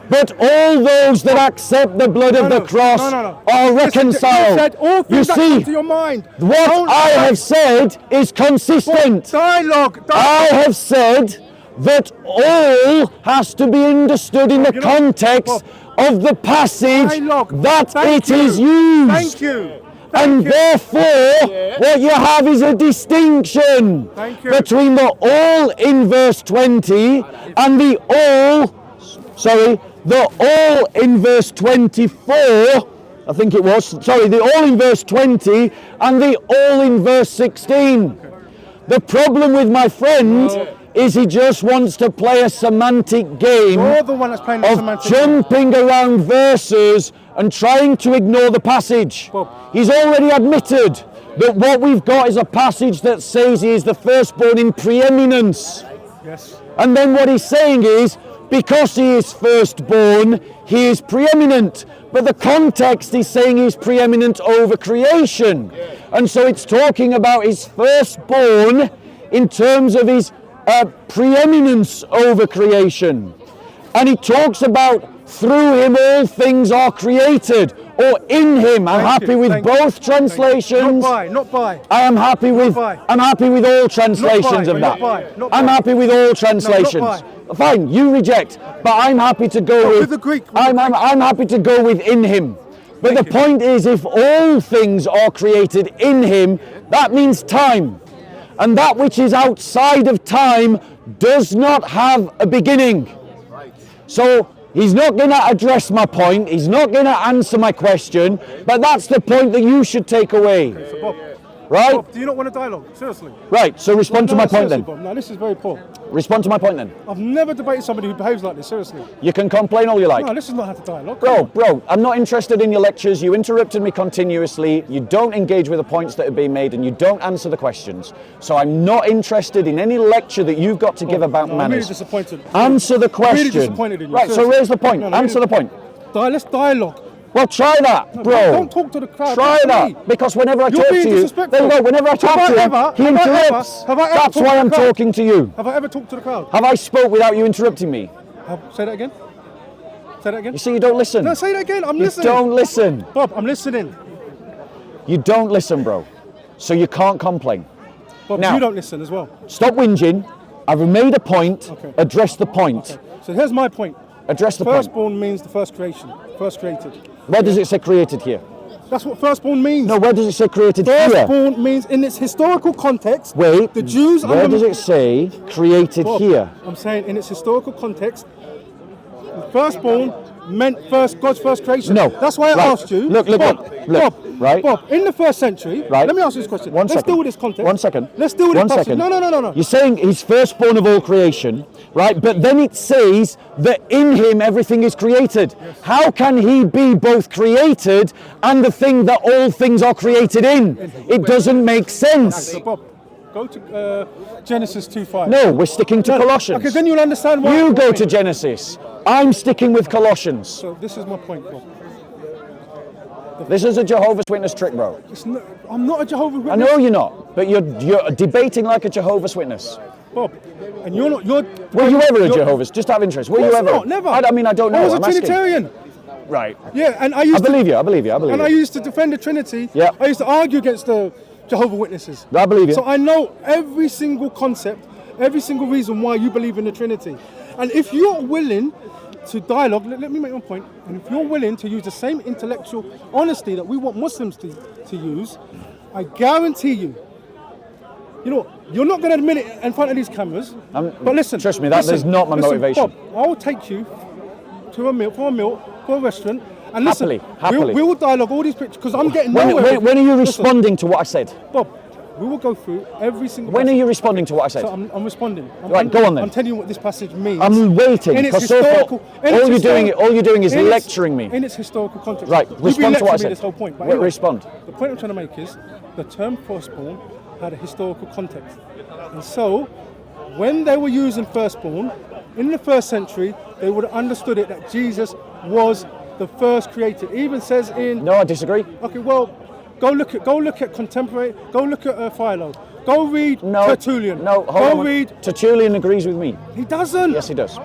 But all those that accept the blood of the cross are reconciled. You said all things that come to your mind. What I have said is consistent. Dialogue. I have said that all has to be understood in the context of the passage that it is used. Thank you. And therefore, what you have is a distinction between the all in verse 20 and the all in verse 24, I think it was, the all in verse 20 and the all in verse 16. The problem with my friend is he just wants to play a semantic game of jumping around verses and trying to ignore the passage. He's already admitted that what we've got is a passage that says he is the firstborn in preeminence. Yes. And then what he's saying is, because he is firstborn, he is preeminent. But the context is saying he's preeminent over creation. And so it's talking about his firstborn in terms of his preeminence over creation. And he talks about through him all things are created, or in him. I'm happy with both translations. Not by. I am happy with all translations of that. I'm happy with all translations. Fine, you reject, but I'm happy to go with the Greek. I'm happy to go with in him. But the point is, if all things are created in him, that means time. And that which is outside of time does not have a beginning. So he's not going to address my point, he's not going to answer my question, but that's the point that you should take away. Okay, so Bob, right? Bob, do you not want a dialogue? Seriously? Right, so respond to my point then. Bob. No, this is very poor. Respond to my point then. I've never debated somebody who behaves like this, seriously. You can complain all you like. No, this is not how to dialogue. Bro, I'm not interested in your lectures. You interrupted me continuously. You don't engage with the points that are being made and you don't answer the questions. So I'm not interested in any lecture that you've got to give about manners. I'm really disappointed. Answer the question. I'm really disappointed in you. Right, so raise the point. Answer the point. Let's dialogue. Well, try that, bro. Don't talk to the crowd. Try that, because whenever I talk to you, there you go. Whenever I talk to him, he interrupts. That's why I'm talking to you. Have I ever talked to the crowd? Have I spoke without you interrupting me? Say that again. Say that again. You see, you don't listen. No, say that again. I'm listening. You don't listen. Bob, I'm listening. You don't listen, bro. So you can't complain. Bob, now, you don't listen as well. Stop whinging. I've made a point. Okay. Address the point. Okay. So here's my point. Address the point. Firstborn means the first creation. First created. Where does it say created here? That's what firstborn means. No, where does it say created here? Firstborn means in its historical context. Wait, the Jews. Where does it say created Bob, here? I'm saying in its historical context, the firstborn meant God's first creation. No. That's why I asked you. Look. Right. Bob, in the first century. Right. Let me ask you this question. Let's deal with this context. 1 second. Let's deal with this passage. No. You're saying he's firstborn of all creation, right? But then it says that in him everything is created. Yes. How can he be both created and the thing that all things are created in? It doesn't make sense. So Bob, go to Genesis 2:5. No, we're sticking to Colossians. Okay, then you'll understand why. You go to Genesis. I'm sticking with Colossians. So this is my point, Bob. This is a Jehovah's Witness trick, bro. I'm not a Jehovah's Witness. I know you're not, but you're debating like a Jehovah's Witness. Bob, and you're not. Were you ever a Jehovah's? Just out of interest. Were you ever? Not, never. I mean, I don't know. I was a Trinitarian. Right. Yeah, and I believe you. I believe you. And I used to defend the Trinity. Yeah. I used to argue against the Jehovah's Witnesses. I believe you. So I know every single concept, every single reason why you believe in the Trinity. And if you're willing to dialogue, let me make one point. And if you're willing to use the same intellectual honesty that we want Muslims to use, I guarantee you, you're not going to admit it in front of these cameras. But listen, trust me, that is not my motivation. Bob, I will take you to a meal, for a restaurant, and listen, happily. We will dialogue all these pictures because I'm getting nowhere. When are you responding to what I said? Bob, we will go through every single. When are you responding to what I said? So I'm responding. Right, go on then. I'm telling you what this passage means. I'm waiting because all you're doing is lecturing me. In its historical context. Right, respond to what I said. This whole point. But anyway, respond. The point I'm trying to make is the term firstborn had a historical context, and so when they were using firstborn, in the first century, they would have understood it that Jesus was the first created. It even says in... No, I disagree. Okay, well, go look at contemporary, go look at Philo. Go read Tertullian. No, hold on. Read... Tertullian agrees with me. He doesn't. Yes, he does.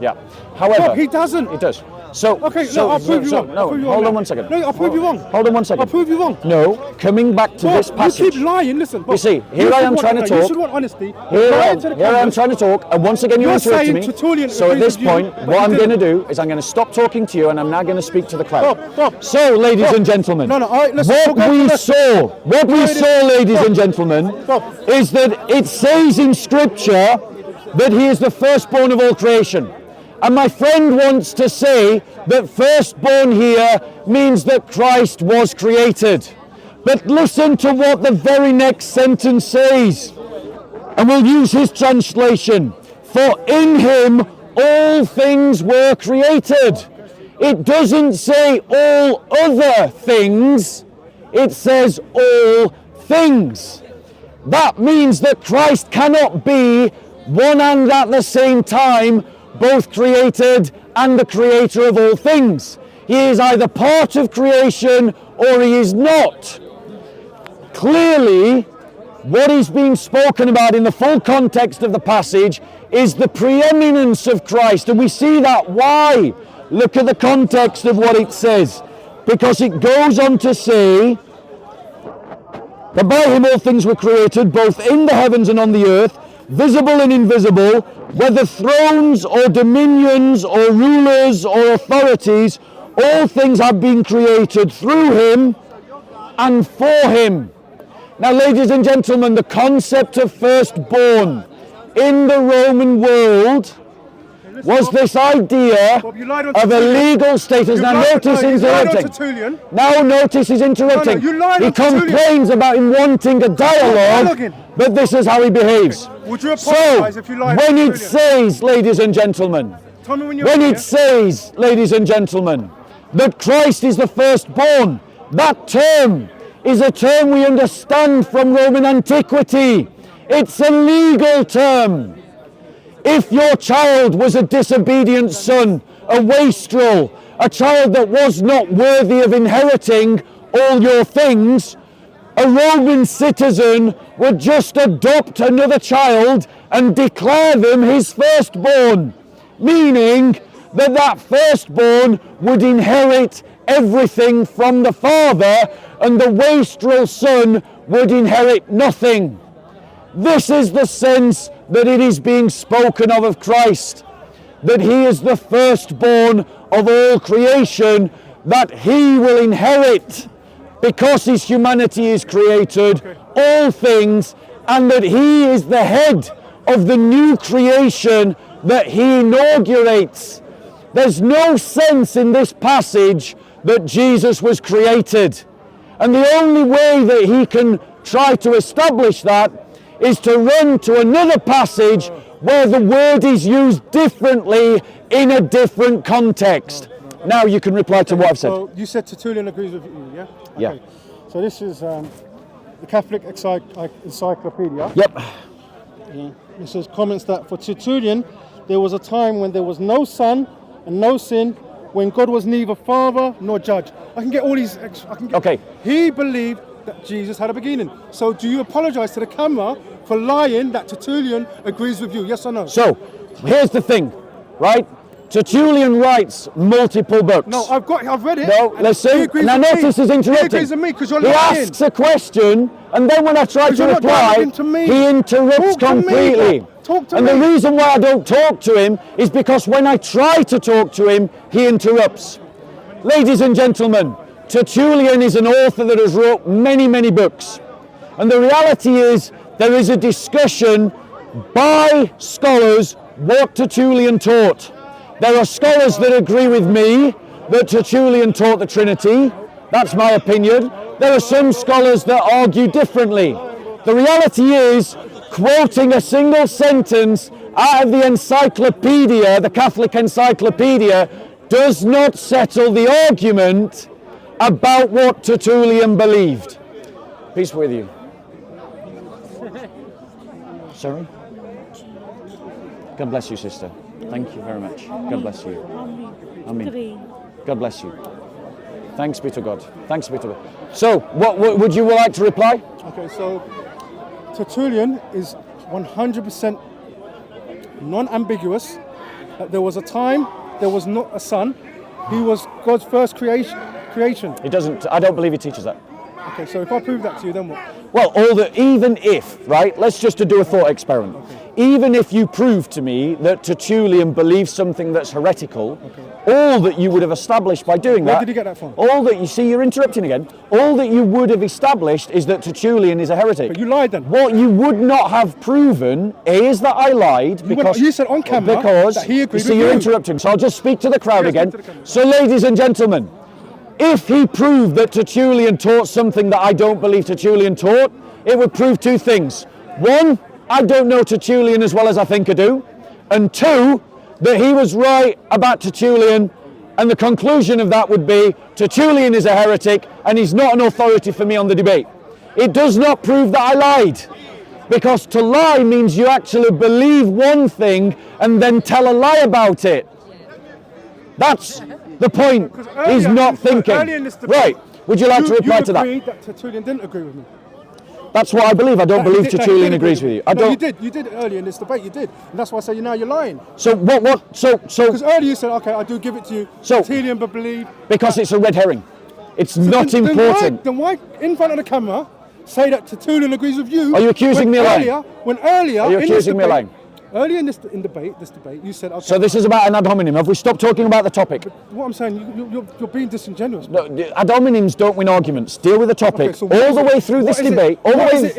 Yeah. However... No, he doesn't. He does. So, okay, no, I'll prove you wrong. No, hold on one second. No, I'll prove you wrong. Hold on one second. I'll prove you wrong. No, coming back to this passage. You keep lying. Listen, Bob, you see, here I am trying to talk. You should want honesty. Here I am trying to talk, and once again you interrupt me. So at this point, what I'm going to do is I'm going to stop talking to you, and I'm now going to speak to the crowd. Bob. So, ladies and gentlemen, what we saw, ladies and gentlemen, is that it says in Scripture that He is the firstborn of all creation. And my friend wants to say that firstborn here means that Christ was created. But listen to what the very next sentence says. And we'll use his translation. For in Him all things were created. It doesn't say all other things. It says all things. That means that Christ cannot be one and at the same time both created and the creator of all things. He is either part of creation or He is not. Clearly, what is being spoken about in the full context of the passage is the preeminence of Christ, and we see that. Why? Look at the context of what it says, because it goes on to say that by Him all things were created, both in the heavens and on the earth, visible and invisible, whether thrones or dominions or rulers or authorities, all things have been created through Him and for Him. Now, ladies and gentlemen, the concept of firstborn in the Roman world was this idea of a legal status. Now notice he's interrupting. Now notice he's interrupting. He complains about him wanting a dialogue, but this is how he behaves. Would you apologize if you lied? When it says, ladies and gentlemen, when it says, ladies and gentlemen, that Christ is the firstborn, that term is a term we understand from Roman antiquity. It's a legal term. If your child was a disobedient son, a wastrel, a child that was not worthy of inheriting all your things, a Roman citizen would just adopt another child and declare them his firstborn, meaning that that firstborn would inherit everything from the father and the wastrel son would inherit nothing. This is the sense that it is being spoken of Christ, that He is the firstborn of all creation, that He will inherit, because His humanity is created, all things, and that He is the head of the new creation that He inaugurates. There's no sense in this passage that Jesus was created. And the only way that he can try to establish that is to run to another passage where the word is used differently in a different context. Now you can reply to what I've said. So you said Tertullian agrees with you, yeah? Yeah. Okay. So this is the Catholic Encyclopedia. Yep. It says comments that for Tertullian, there was a time when there was no son and no sin, when God was neither father nor judge. I can get all these. Okay. He believed that Jesus had a beginning. So do you apologize to the camera for lying that Tertullian agrees with you? Yes or no? So here's the thing, right? Tertullian writes multiple books. No, I've read it. No, listen. Now notice he's interrupting. He agrees with me because you're lying. He asks a question, and then when I try to reply, he interrupts completely. Talk to me. And the reason why I don't talk to him is because when I try to talk to him, he interrupts. Ladies and gentlemen, Tertullian is an author that has wrote many, many books. And the reality is there is a discussion by scholars what Tertullian taught. There are scholars that agree with me that Tertullian taught the Trinity. That's my opinion. There are some scholars that argue differently. The reality is, quoting a single sentence out of the encyclopedia, the Catholic Encyclopedia, does not settle the argument about what Tertullian believed. Peace with you. Sorry? God bless you, sister. Thank you very much. God bless you. Amen. God bless you. Thanks be to God. Thanks be to God. So, what would you like to reply? Okay, so Tertullian is 100% non-ambiguous. That there was a time, there was not a son. He was God's first creation. It doesn't. I don't believe he teaches that. Okay, so if I prove that to you, then what? Well, even if, right, let's just do a thought experiment. Okay. Even if you prove to me that Tertullian believes something that's heretical, all that you would have established by doing Where that... did he get that from? All that you see, you're interrupting again. All that you would have established is that Tertullian is a heretic. But you lied then. What you would not have proven is that I lied because... You said on camera that he agreed you see, with you're you. interrupting, so I'll just speak to the crowd Yes, again. speak to the camera. So, ladies and gentlemen, if he proved that Tertullian taught something that I don't believe Tertullian taught, it would prove two things. One, I don't know Tertullian as well as I think I do. And two, that he was right about Tertullian, and the conclusion of that would be Tertullian is a heretic and he's not an authority for me on the debate. It does not prove that I lied, because to lie means you actually believe one thing and then tell a lie about it. That's the point. He's not thinking. Right, would you like to reply to that? You agreed that Tertullian didn't agree with me. That's what I believe. I don't believe Tertullian agrees with you. I don't. You did earlier in this debate. You did, and that's why I say now you're lying. So what? So because earlier you said, okay, I do give it to you. So Tertullian, but believe because it's a red herring. It's not important. Then why, in front of the camera, say that Tertullian agrees with you? Are you accusing me of lying? Are you accusing me of lying? Earlier in this debate, you said, okay. So this is about an ad hominem. Have we stopped talking about the topic? But what I'm saying, you're being disingenuous. No, ad hominems don't win arguments. Deal with the topic. Okay, so all the way through this debate. All the way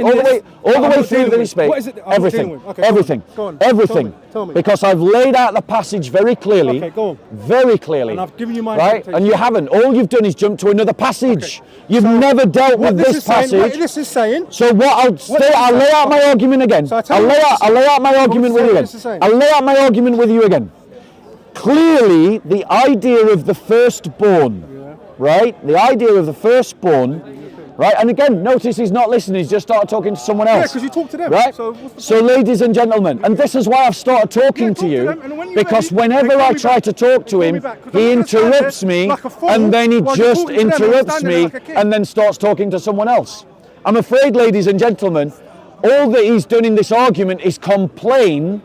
through the debate. What is it I'm dealing with? Okay, everything. go on. Everything. Tell me. Because I've laid out the passage very clearly. Okay, go on. Very clearly. And I've given you my right? interpretation. And you haven't. All you've done is jump to another passage. Okay. You've never dealt with this passage. What this is saying. So I'll lay out my argument again. So I'll lay out my argument with you again. I'll lay out my argument with you again. Clearly, the idea of the firstborn, right? The idea of the firstborn, right? And again, notice he's not listening. He's just started talking to someone else. Yeah, because you talk to them. Right? So ladies and gentlemen, and this is why I've started talking to you, because whenever I try to talk to him, he interrupts me, and then he just interrupts me, and then starts talking to someone else. I'm afraid, ladies and gentlemen, all that he's done in this argument is complain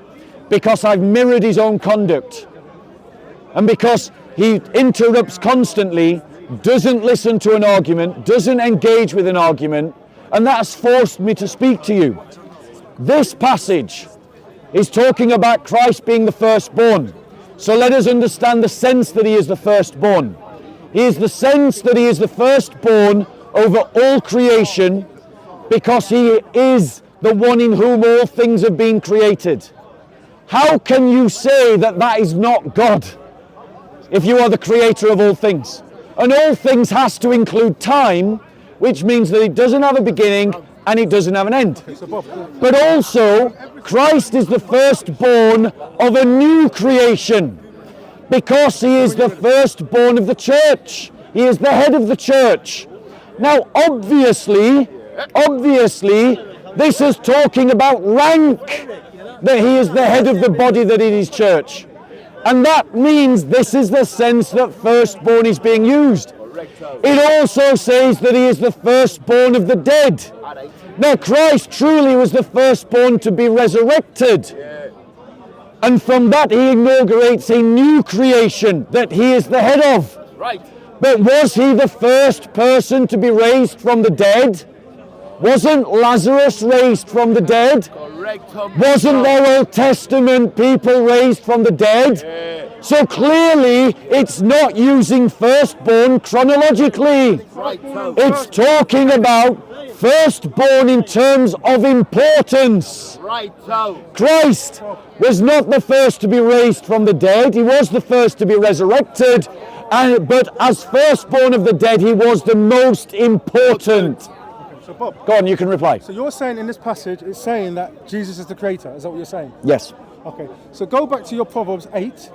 because I've mirrored his own conduct. And because he interrupts constantly, doesn't listen to an argument, doesn't engage with an argument, and that has forced me to speak to you. This passage is talking about Christ being the firstborn. So let us understand the sense that he is the firstborn. He is the sense that he is the firstborn over all creation because he is the one in whom all things have been created. How can you say that that is not God if you are the creator of all things? And all things has to include time, which means that it doesn't have a beginning and it doesn't have an end. But also, Christ is the firstborn of a new creation because he is the firstborn of the church. He is the head of the church. Now, obviously, this is talking about rank, that he is the head of the body that it is church. And that means this is the sense that firstborn is being used. It also says that he is the firstborn of the dead. Now Christ truly was the firstborn to be resurrected. And from that he inaugurates a new creation that he is the head of. But was he the first person to be raised from the dead? Wasn't Lazarus raised from the dead? Wasn't there Old Testament people raised from the dead? So clearly it's not using firstborn chronologically. It's talking about firstborn in terms of importance. Christ was not the first to be raised from the dead. He was the first to be resurrected. But as firstborn of the dead, he was the most important. So Bob, go on, you can reply. So you're saying in this passage, it's saying that Jesus is the creator. Is that what you're saying? Yes. Okay. So go back to your Proverbs 8,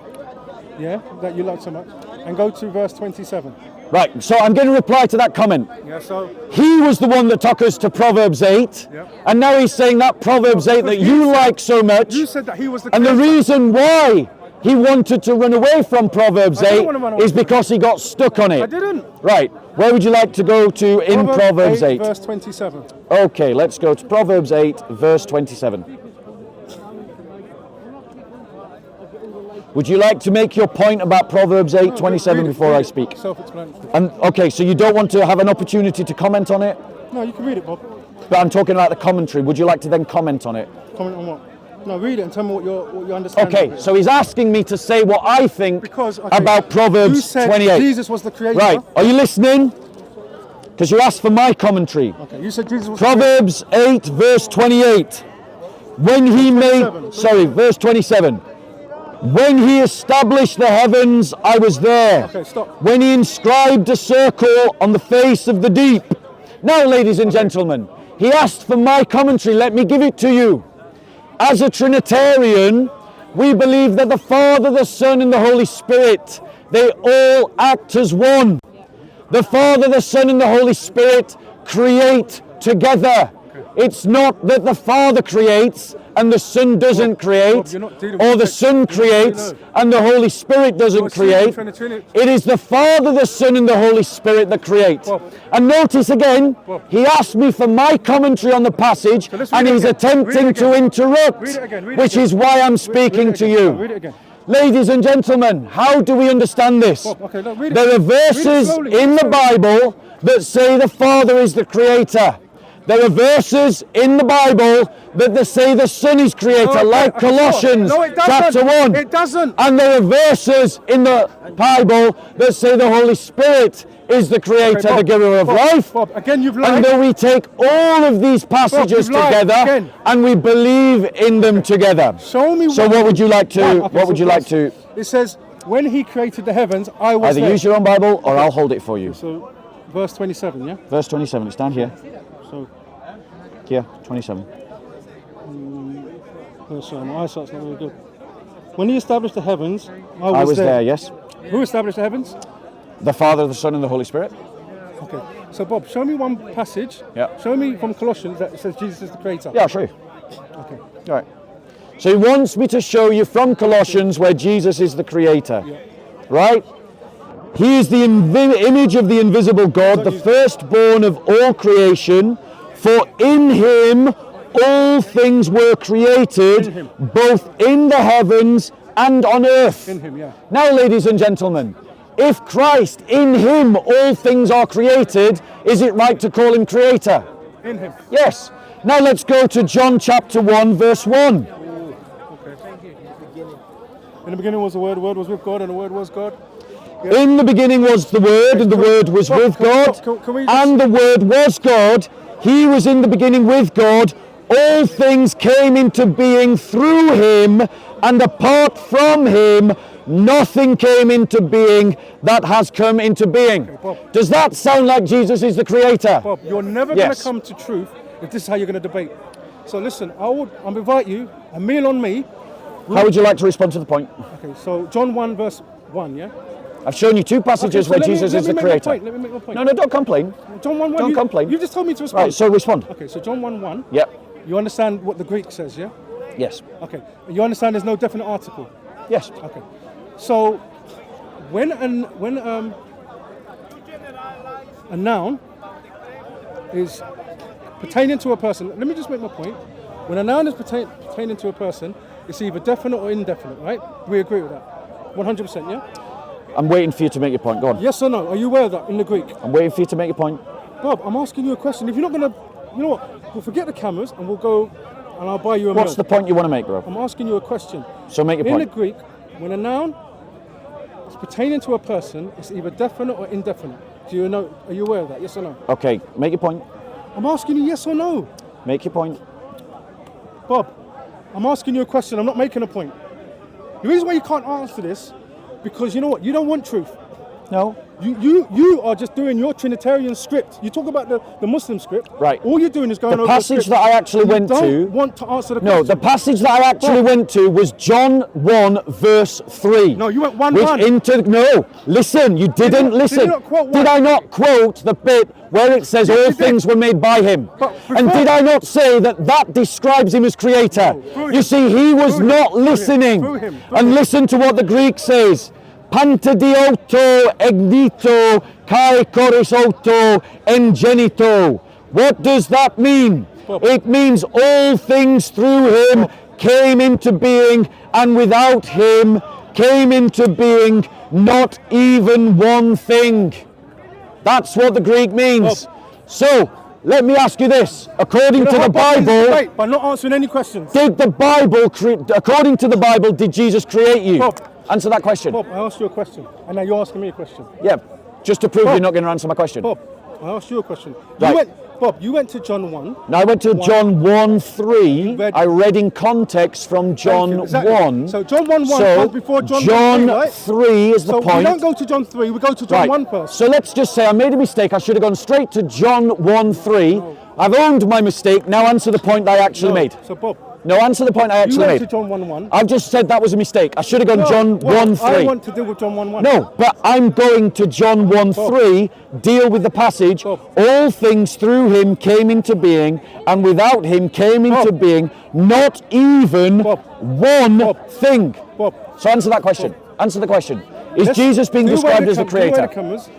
that you love so much, and go to verse 27. Right, so I'm going to reply to that comment. Yeah, so He was the one that took us to Proverbs 8, Yeah. and now he's saying that Proverbs 8 that you like so much, you said that he was the and the creator. reason why he wanted to run away from Proverbs I didn't 8 want to run away is from it. because he got stuck on it. I didn't. Right, where would you like to go to in Proverbs 8? verse 27. Okay, let's go to Proverbs 8, verse 27. Would you like to make your point about Proverbs 8, 27 before I speak? Self-explanatory. And okay, so you don't want to have an opportunity to comment on it? No, you can read it, Bob. But I'm talking about the commentary. Would you like to then comment on it? Comment on what? No, read it and tell me what you understand. Okay, so he's asking me to say what I think Because okay, about you Proverbs said 28. Jesus was the creator. Right, are you listening? Because you asked for my commentary. Okay, you said Jesus was Proverbs 8, verse 28. When he made, verse 27. When he established the heavens, I was there. Okay, stop. When he inscribed a circle on the face of the deep. Now, ladies and gentlemen, he asked for my commentary. Let me give it to you. As a Trinitarian, we believe that the Father, the Son, and the Holy Spirit, they all act as one. The Father, the Son, and the Holy Spirit create together. It's not that the Father creates and the Son doesn't create, you're not dealing or with the Son creates and the Holy Spirit doesn't You're create. speaking from the Trinity. It is the Father, the Son, and the Holy Spirit that create. Bob. And notice again, Bob. he asked me for my commentary on the passage, let's read and it he's again. attempting Read it to again. interrupt, Read it again. Read it which again. is why I'm Read speaking it to again. you. Read it again. Ladies and gentlemen, how do we understand this? Bob, okay, look, read it. There are Read it verses slowly, in read the it slowly. Bible that say the Father is the creator. There are verses in the Bible that say the Son is creator, like Colossians No, it doesn't. chapter 1. It doesn't. And there are verses in the Bible that say the Holy Spirit is the creator, Okay, Bob, the giver of Bob, life. Bob, again, you've lied. And then we take all of these passages you've lied together again. and we believe in them together. Show me. So what would you like to? Right, okay, what would so you like verse- to? It says, when he created the heavens, I was Either there. use your own Bible or I'll hold it for you. So, verse 27, yeah? Verse 27. It's down here. So, Here, 27. sorry, my eyesight's not very good. When he established the heavens, I was there. Yes. Who established the heavens? The Father, the Son, and the Holy Spirit. Okay. So, Bob, show me one passage. Yeah. Show me from Colossians that it says Jesus is the creator. Yeah, I'll show you. Okay. All right. So he wants me to show you from Colossians where Jesus is the creator. Right? He is the image of the invisible God, the firstborn of all creation. For in him all things were created, both in the heavens and on earth. In him, yeah. Now, ladies and gentlemen, if Christ, in him all things are created, is it right to call him creator? In him. Yes. Now let's go to John chapter 1, verse 1. In the beginning was the Word was with God, and the Word was God. In the beginning was the Word, and the Word was with God, Can we just- and the Word was God. He was in the beginning with God. All things came into being through him, and apart from him, nothing came into being that has come into being. Bob. Does that sound like Jesus is the creator? Bob, you're never going Yes. to come to truth if this is how you're going to debate. So listen, I'll invite you, a meal on me. How would you like to respond to the point? Okay, so John 1 verse 1, yeah? I've shown you two passages Okay, so where let me- Jesus let is me the make my creator. point, let me make my point. No, don't complain. John 1 1. Don't complain. You just told me to respond. Right, so respond. Okay, so John 1 1. Yep. You understand what the Greek says, yeah? Yes. Okay. You understand there's no definite article. Yes. Okay. So when a noun is pertaining to a person, let me just make my point. When a noun is pertaining to a person, it's either definite or indefinite, right? We agree with that. 100%, yeah? I'm waiting for you to make your point. Go on. Yes or no? Are you aware of that in the Greek? I'm waiting for you to make your point. Bob, I'm asking you a question. If you're not going to, you know what? We'll forget the cameras and we'll go and I'll buy you a meal. What's the point you want to make, bro? I'm asking you a question. So make your In the point. Greek, when a noun is pertaining to a person, it's either definite or indefinite. Do you know? Are you aware of that? Yes or no? Okay, make your point. I'm asking you yes or no. Make your point. Bob, I'm asking you a question. I'm not making a point. The reason why you can't answer this, because you know what? You don't want truth. No. You are just doing your Trinitarian script. You talk about the Muslim script. Right. All you're doing is going The over passage the script. that I actually went You to. don't want to answer the No, question. the passage that I actually went to was John 1 verse 3. No, you went 1:1. No, listen, you didn't listen. Did you not quote Did one? I not quote the bit where it says Yes, all you did. things were made by him? But And before- did I not say that that describes him as creator? No, through You him. see, he was Through him. not Through him. listening. Through him. Through And him. listen to what the Greek says. Pantadioto egnito kai korisauto engenito. What does that mean? It means all things through him came into being, and without him came into being not even one thing. That's what the Greek means. So, let me ask you this. According to the Bible, by not answering any questions. did the Bible, according to the Bible, did Jesus create you? Bob. Answer that question. Bob, I asked you a question, and now you're asking me a question. Yeah, just to prove Bob. you're not going to answer my question. Bob, I asked you a question. Right. You went to John 1. Now I went to John 1:3. Read- I read in context from John Thank you, exactly. 1. So John 1:1 So comes before John 1:3, right? 3 is the So point. we don't go to John 3, we go to John Right. 1 first. So let's just say I made a mistake. I should have gone straight to John 1:3. I've owned my mistake. Now answer the point that I actually made. So Bob, No, answer the point I you actually went made. to John 1:1. I've just said that was a mistake. I should have gone No, John well, 1:3. I want to deal with John 1:1. No, but I'm going to John 1:3, deal with the passage. Bob. All things through him came into being, and without him came into Bob. being not even Bob. one Bob. thing. Bob. So answer that question. Answer the question. Is Let's Jesus being do away described with as the do away with creator? cameras,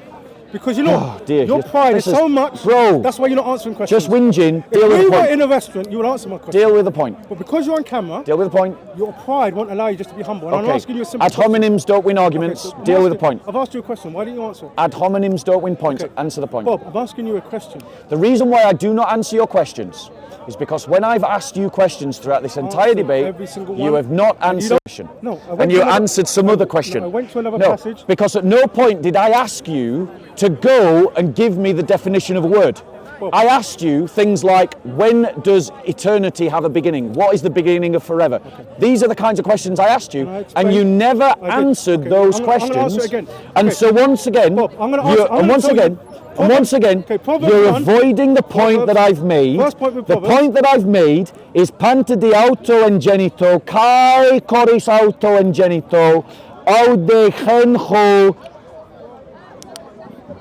because you know, Oh, dear. your pride is This is- so much. Bro. That's why you're not answering questions. Just whinging, If deal with we the were point. in a restaurant, you would answer my question. Deal with the point. But because you're on camera, Deal with the point. your pride won't allow you just to be humble. And I'm Okay. asking you a simple Ad question. hominems don't win Okay, arguments. so I'm Deal with the asking- point. I've asked you a question. Why didn't you answer? Ad hominems don't win points. Okay. Answer the point. Bob, I'm asking you a question. The reason why I do not answer your questions is because when I've asked you questions throughout this entire Answered debate, every single you one. have not And you answered don't- a question. No, I went And to you another- answered some other question. No, I went to another No, passage. because at no point did I ask you to go and give me the definition of a word. Bob. I asked you things like, when does eternity have a beginning? What is the beginning of forever? These are the kinds of questions I asked you, I and explained- you never I did. answered Okay, those I'm gonna answer questions. it again. And Okay. so once again, Bob, I'm gonna you're- answer- I'm and gonna once tell you- again, and once again, Okay, Proverbs you're 1. avoiding the point that Proverbs- I've made. First point with The Proverbs. point that I've made is panta di auto engenito, kai koris auto engenito, aude genho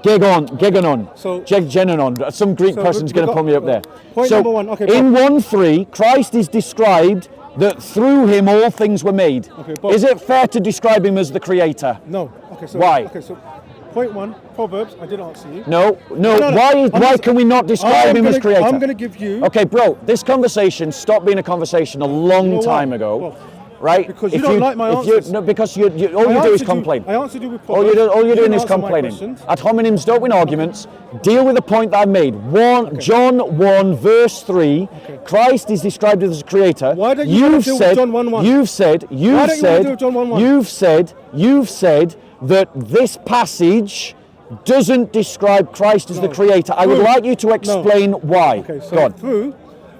gegonon. So- Gegonon. Some Greek So person's we've going to got- pull me up there. point so number one. Okay, in Bob. 1:3, Christ is described that through him all things were made. Okay, Bob. Is it fair to describe him as the creator? No. Okay, so Why? Okay, so point 1, Proverbs. I did answer you. No. No, no. Why I'm why just- can we not describe him as creator? I'm going to give you. Okay, bro, this conversation stopped being a conversation a long know why? time ago, Well, right? because you don't like my if you- answers. No, because all I you do is answered you- complain. I answered you with All Proverbs. you're You doing didn't is answer my complaining. questions. Ad hominems don't win arguments. Deal with the point that I made. John 1 verse 3. Okay. Christ is described as a creator. Why don't you wanna deal with John 1:1? You've said. Why don't you wanna deal with John 1:1? You've said that this passage doesn't describe Christ as the creator. I would Through- like you to explain why. Okay, so Go on. through,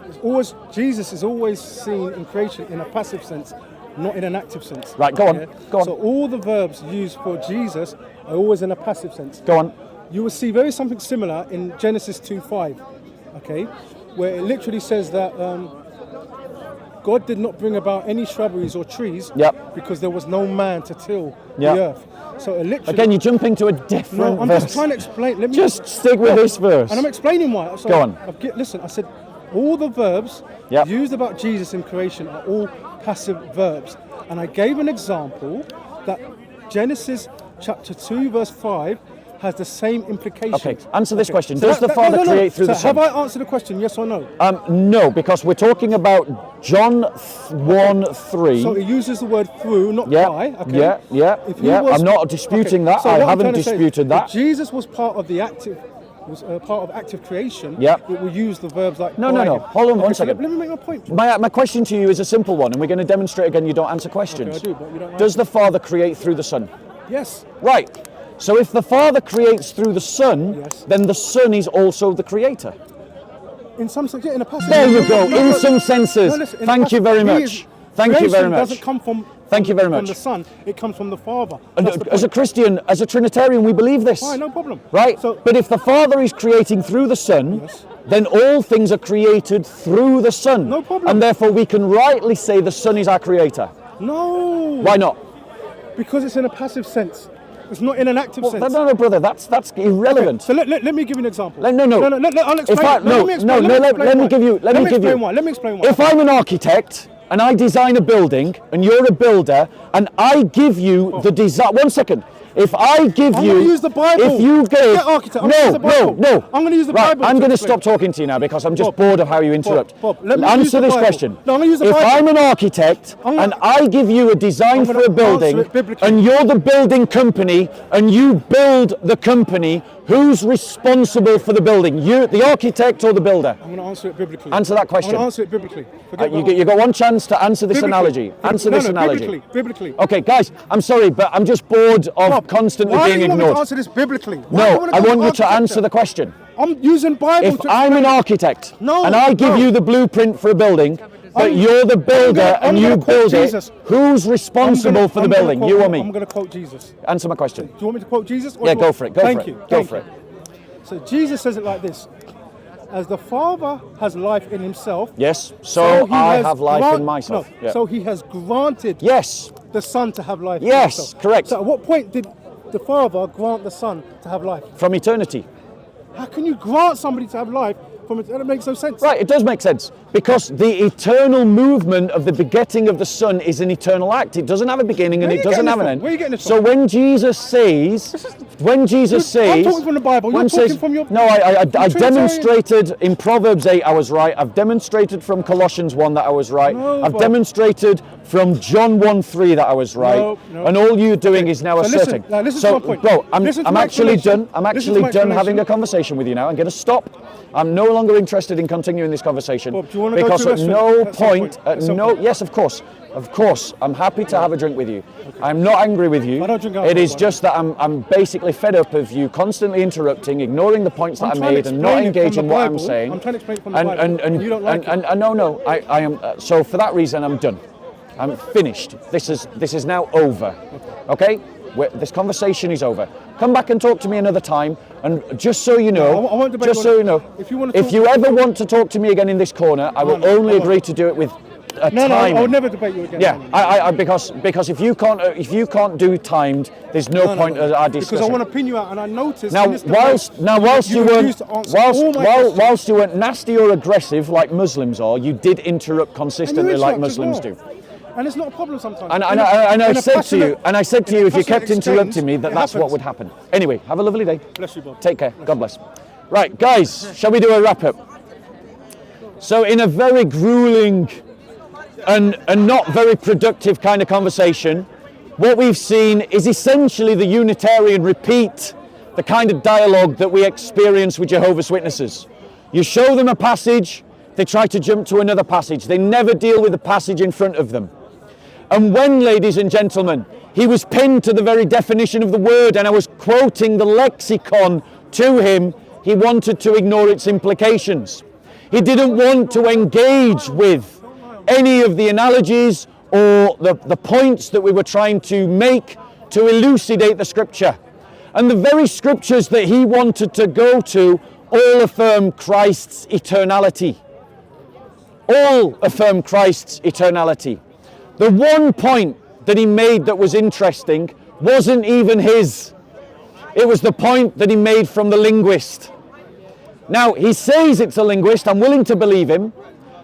it's always Jesus is always seen in creation in a passive sense, not in an active sense. Right, go on, go on. So all the verbs used for Jesus are always in a passive sense. Go on. You will see very something similar in Genesis 2:5, okay, where it literally says that God did not bring about any shrubberies or trees Yep. because there was no man to till Yep. the earth. So it literally. Again, you're jumping to a different no, I'm verse. just trying to explain. Let me Just stick with this verse. And I'm explaining why. So Go on. Listen, I said all the verbs Yep. used about Jesus in creation are all passive verbs. And I gave an example that Genesis chapter 2 verse 5 has the same implication. Okay, answer this question. So Does the Father create through so the Son? have I answered the question, yes or no? No, because we're talking about John 1:3. So it uses the word through, not Yeah, by. Okay. yeah. If he was- I'm not disputing that. So I what I'm haven't trying to say is, disputed that. If Jesus was part of the active, was part of active creation. Yep. It will use the verbs like. No. by. Hold on one so second. Let me make my point. My question to you is a simple one, and we're going to demonstrate again you don't answer questions. Okay, I do, but you don't Does the Father create through the Son? Yes. Right. So if the Father creates through the Son, Yes. then the Son is also the creator. In some sense, yeah, in a passage. There you go. No, In no, some senses. no, listen, in a Thank you passage, very he much. is- Thank you very creation much. doesn't come from Thank you very from much. the Son, it comes from the Father. And That's the as a point. Christian, as a Trinitarian, we believe this. Fine, no problem. Right? So, But if the Father is creating through the Son, Yes. then all things are created through the Son. No problem. And therefore we can rightly say the Son is our creator. no. Why not? Because it's in a passive sense. It's not in an active Well, sense. no, brother, that's irrelevant. So let me give you an example. No. I'll explain. If I, no, let me explain, no, let me let explain me why. give you, let me give explain you. why. Let me explain why. If I'm an architect and I design a building and you're a builder and I give you the design, 1 second. If I give I'm you, gonna use the Bible. if you give, Forget architect, I'm gonna use the Bible. no. I'm gonna use the Right, Bible I'm to going to explain. stop talking to you now because I'm just Bob, bored of how you interrupt. Bob, let me use Answer the this Bible. question. No, I'm gonna use the if Bible. I'm an architect I'm and gonna- I give you a design I'm for gonna a building answer it biblically. and you're the building company and you build the company, who's responsible for the building? You, the architect, or the builder? I'm going to answer it biblically. Answer that question. I'm going to answer it biblically. Forget You got one chance to answer this biblically. analogy. Answer No, this analogy. Biblically. Okay, guys, I'm sorry, but I'm just bored of Bob, constantly why being do you want me ignored. to answer this biblically? Why do No, I go want you to architecture? answer the question. I'm using Bible If to I'm explain an it. architect No, and I give no. you the blueprint for a building, but I'm- you're the builder I'm and gonna you quote build Jesus. it, who's responsible for the building? You or I'm me? going to quote Jesus. Answer my question. Do you want me to quote Jesus? Or Yeah, do you go want- for it. Go Thank for it. you. Go Thank for you. it. So Jesus says it like this: as the Father has life in himself, Yes, so he I has have life grant- in myself. No, Yeah. so he has granted Yes, the Son to have life in Yes, himself. correct. So at what point did the Father grant the Son to have life? from eternity. How can you grant somebody to have life from it? That makes no sense. Right, it does make sense because the eternal movement of the begetting of the Son is an eternal act. It doesn't have a beginning and Where are it you doesn't getting have this an from? end. Where are you getting this So from? when Jesus says, I'm talking from the Bible. You're when talking says- from your. No, I Trinitarian- demonstrated in Proverbs 8 I was right. I've demonstrated from Colossians 1 that I was right. No, I've Bob. demonstrated from John 1:3 that I was right. No. And all you're doing is now So listen, asserting. now listen so, to my point. bro, I'm Listen to I'm my actually explanation. done. I'm Listen to actually my done having explanation. a conversation with you now. I'm going to stop. I'm no longer interested in continuing this conversation Bob, do you wanna go because to a at restaurant no at some point, point? at At some no, point? yes, of course, I'm happy to have a drink with you. I'm not angry with you. I don't drink It alcohol, is by the just that I'm basically fed up of you constantly interrupting, ignoring the points that I'm I trying to made, and not explain it from engaging the what I'm Bible. saying. I'm trying to explain it from the Bible, and you don't like it. And no, I am. So for that reason, I'm done. I'm finished. This is now over. Okay. This conversation is over. Come back and talk to me another time. And just so you know, I won't debate just you so on you know, If you want to if talk- you ever want to talk to me again in this corner, I will no, only I won't. agree to do it with a No, timing. I would never debate you again. Yeah, I because if you can't do timed, there's no point of our discussion. Because I want to pin you out, and I noticed. Now, in this debate, whilst you refused weren't to answer all my questions. whilst you weren't nasty or aggressive like Muslims are, you did interrupt And consistently you like interrupt as Muslims well. do. And it's not a problem sometimes. And In I a said to you, passionate- if you passionate kept exchange, interrupting me, it that's what happens. would happen. Anyway, have a lovely day. Bless you, Bob. Take care. God bless. Right, guys, shall we do a wrap up? So, in a very grueling and not very productive kind of conversation, what we've seen is essentially the Unitarian repeat the kind of dialogue that we experience with Jehovah's Witnesses. You show them a passage, they try to jump to another passage. They never deal with the passage in front of them. And when, ladies and gentlemen, he was pinned to the very definition of the word and I was quoting the lexicon to him, he wanted to ignore its implications. He didn't want to engage with any of the analogies or the points that we were trying to make to elucidate the scripture. And the very scriptures that he wanted to go to all affirm Christ's eternality. All affirm Christ's eternality. The one point that he made that was interesting wasn't even his. It was the point that he made from the linguist. Now, he says it's a linguist, I'm willing to believe him,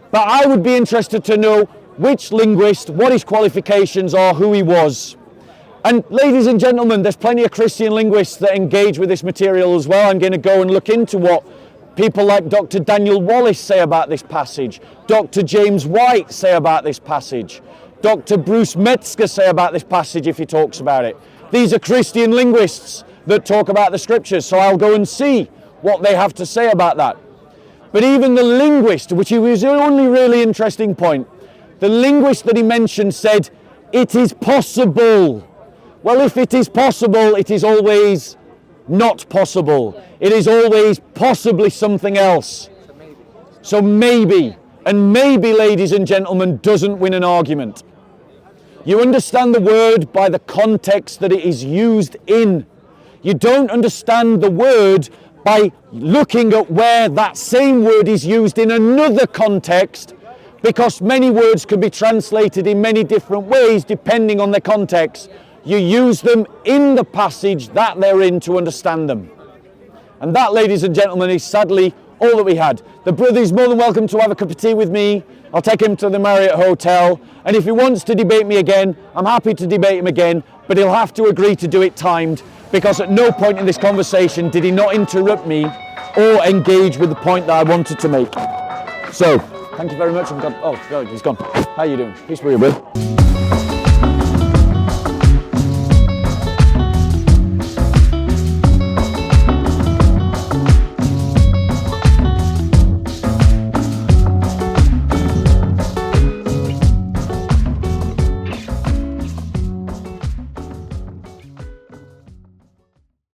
but I would be interested to know which linguist, what his qualifications are, who he was. And ladies and gentlemen, there's plenty of Christian linguists that engage with this material as well. I'm going to go and look into what people like Dr. Daniel Wallace say about this passage, Dr. James White say about this passage, Dr. Bruce Metzger say about this passage if he talks about it. These are Christian linguists that talk about the scriptures, so I'll go and see what they have to say about that. But even the linguist, which was the only really interesting point, the linguist that he mentioned said, it is possible. Well, if it is possible, it is always not possible. It is always possibly something else. So maybe, and maybe, ladies and gentlemen, doesn't win an argument. You understand the word by the context that it is used in. You don't understand the word by looking at where that same word is used in another context, because many words can be translated in many different ways depending on their context. You use them in the passage that they're in to understand them. And that, ladies and gentlemen, is sadly all that we had. The brother is more than welcome to have a cup of tea with me. I'll take him to the Marriott Hotel. And if he wants to debate me again, I'm happy to debate him again, but he'll have to agree to do it timed, because at no point in this conversation did he not interrupt me or engage with the point that I wanted to make. So, thank you very much. Oh, he's gone. How you doing? Peace be with you, brother.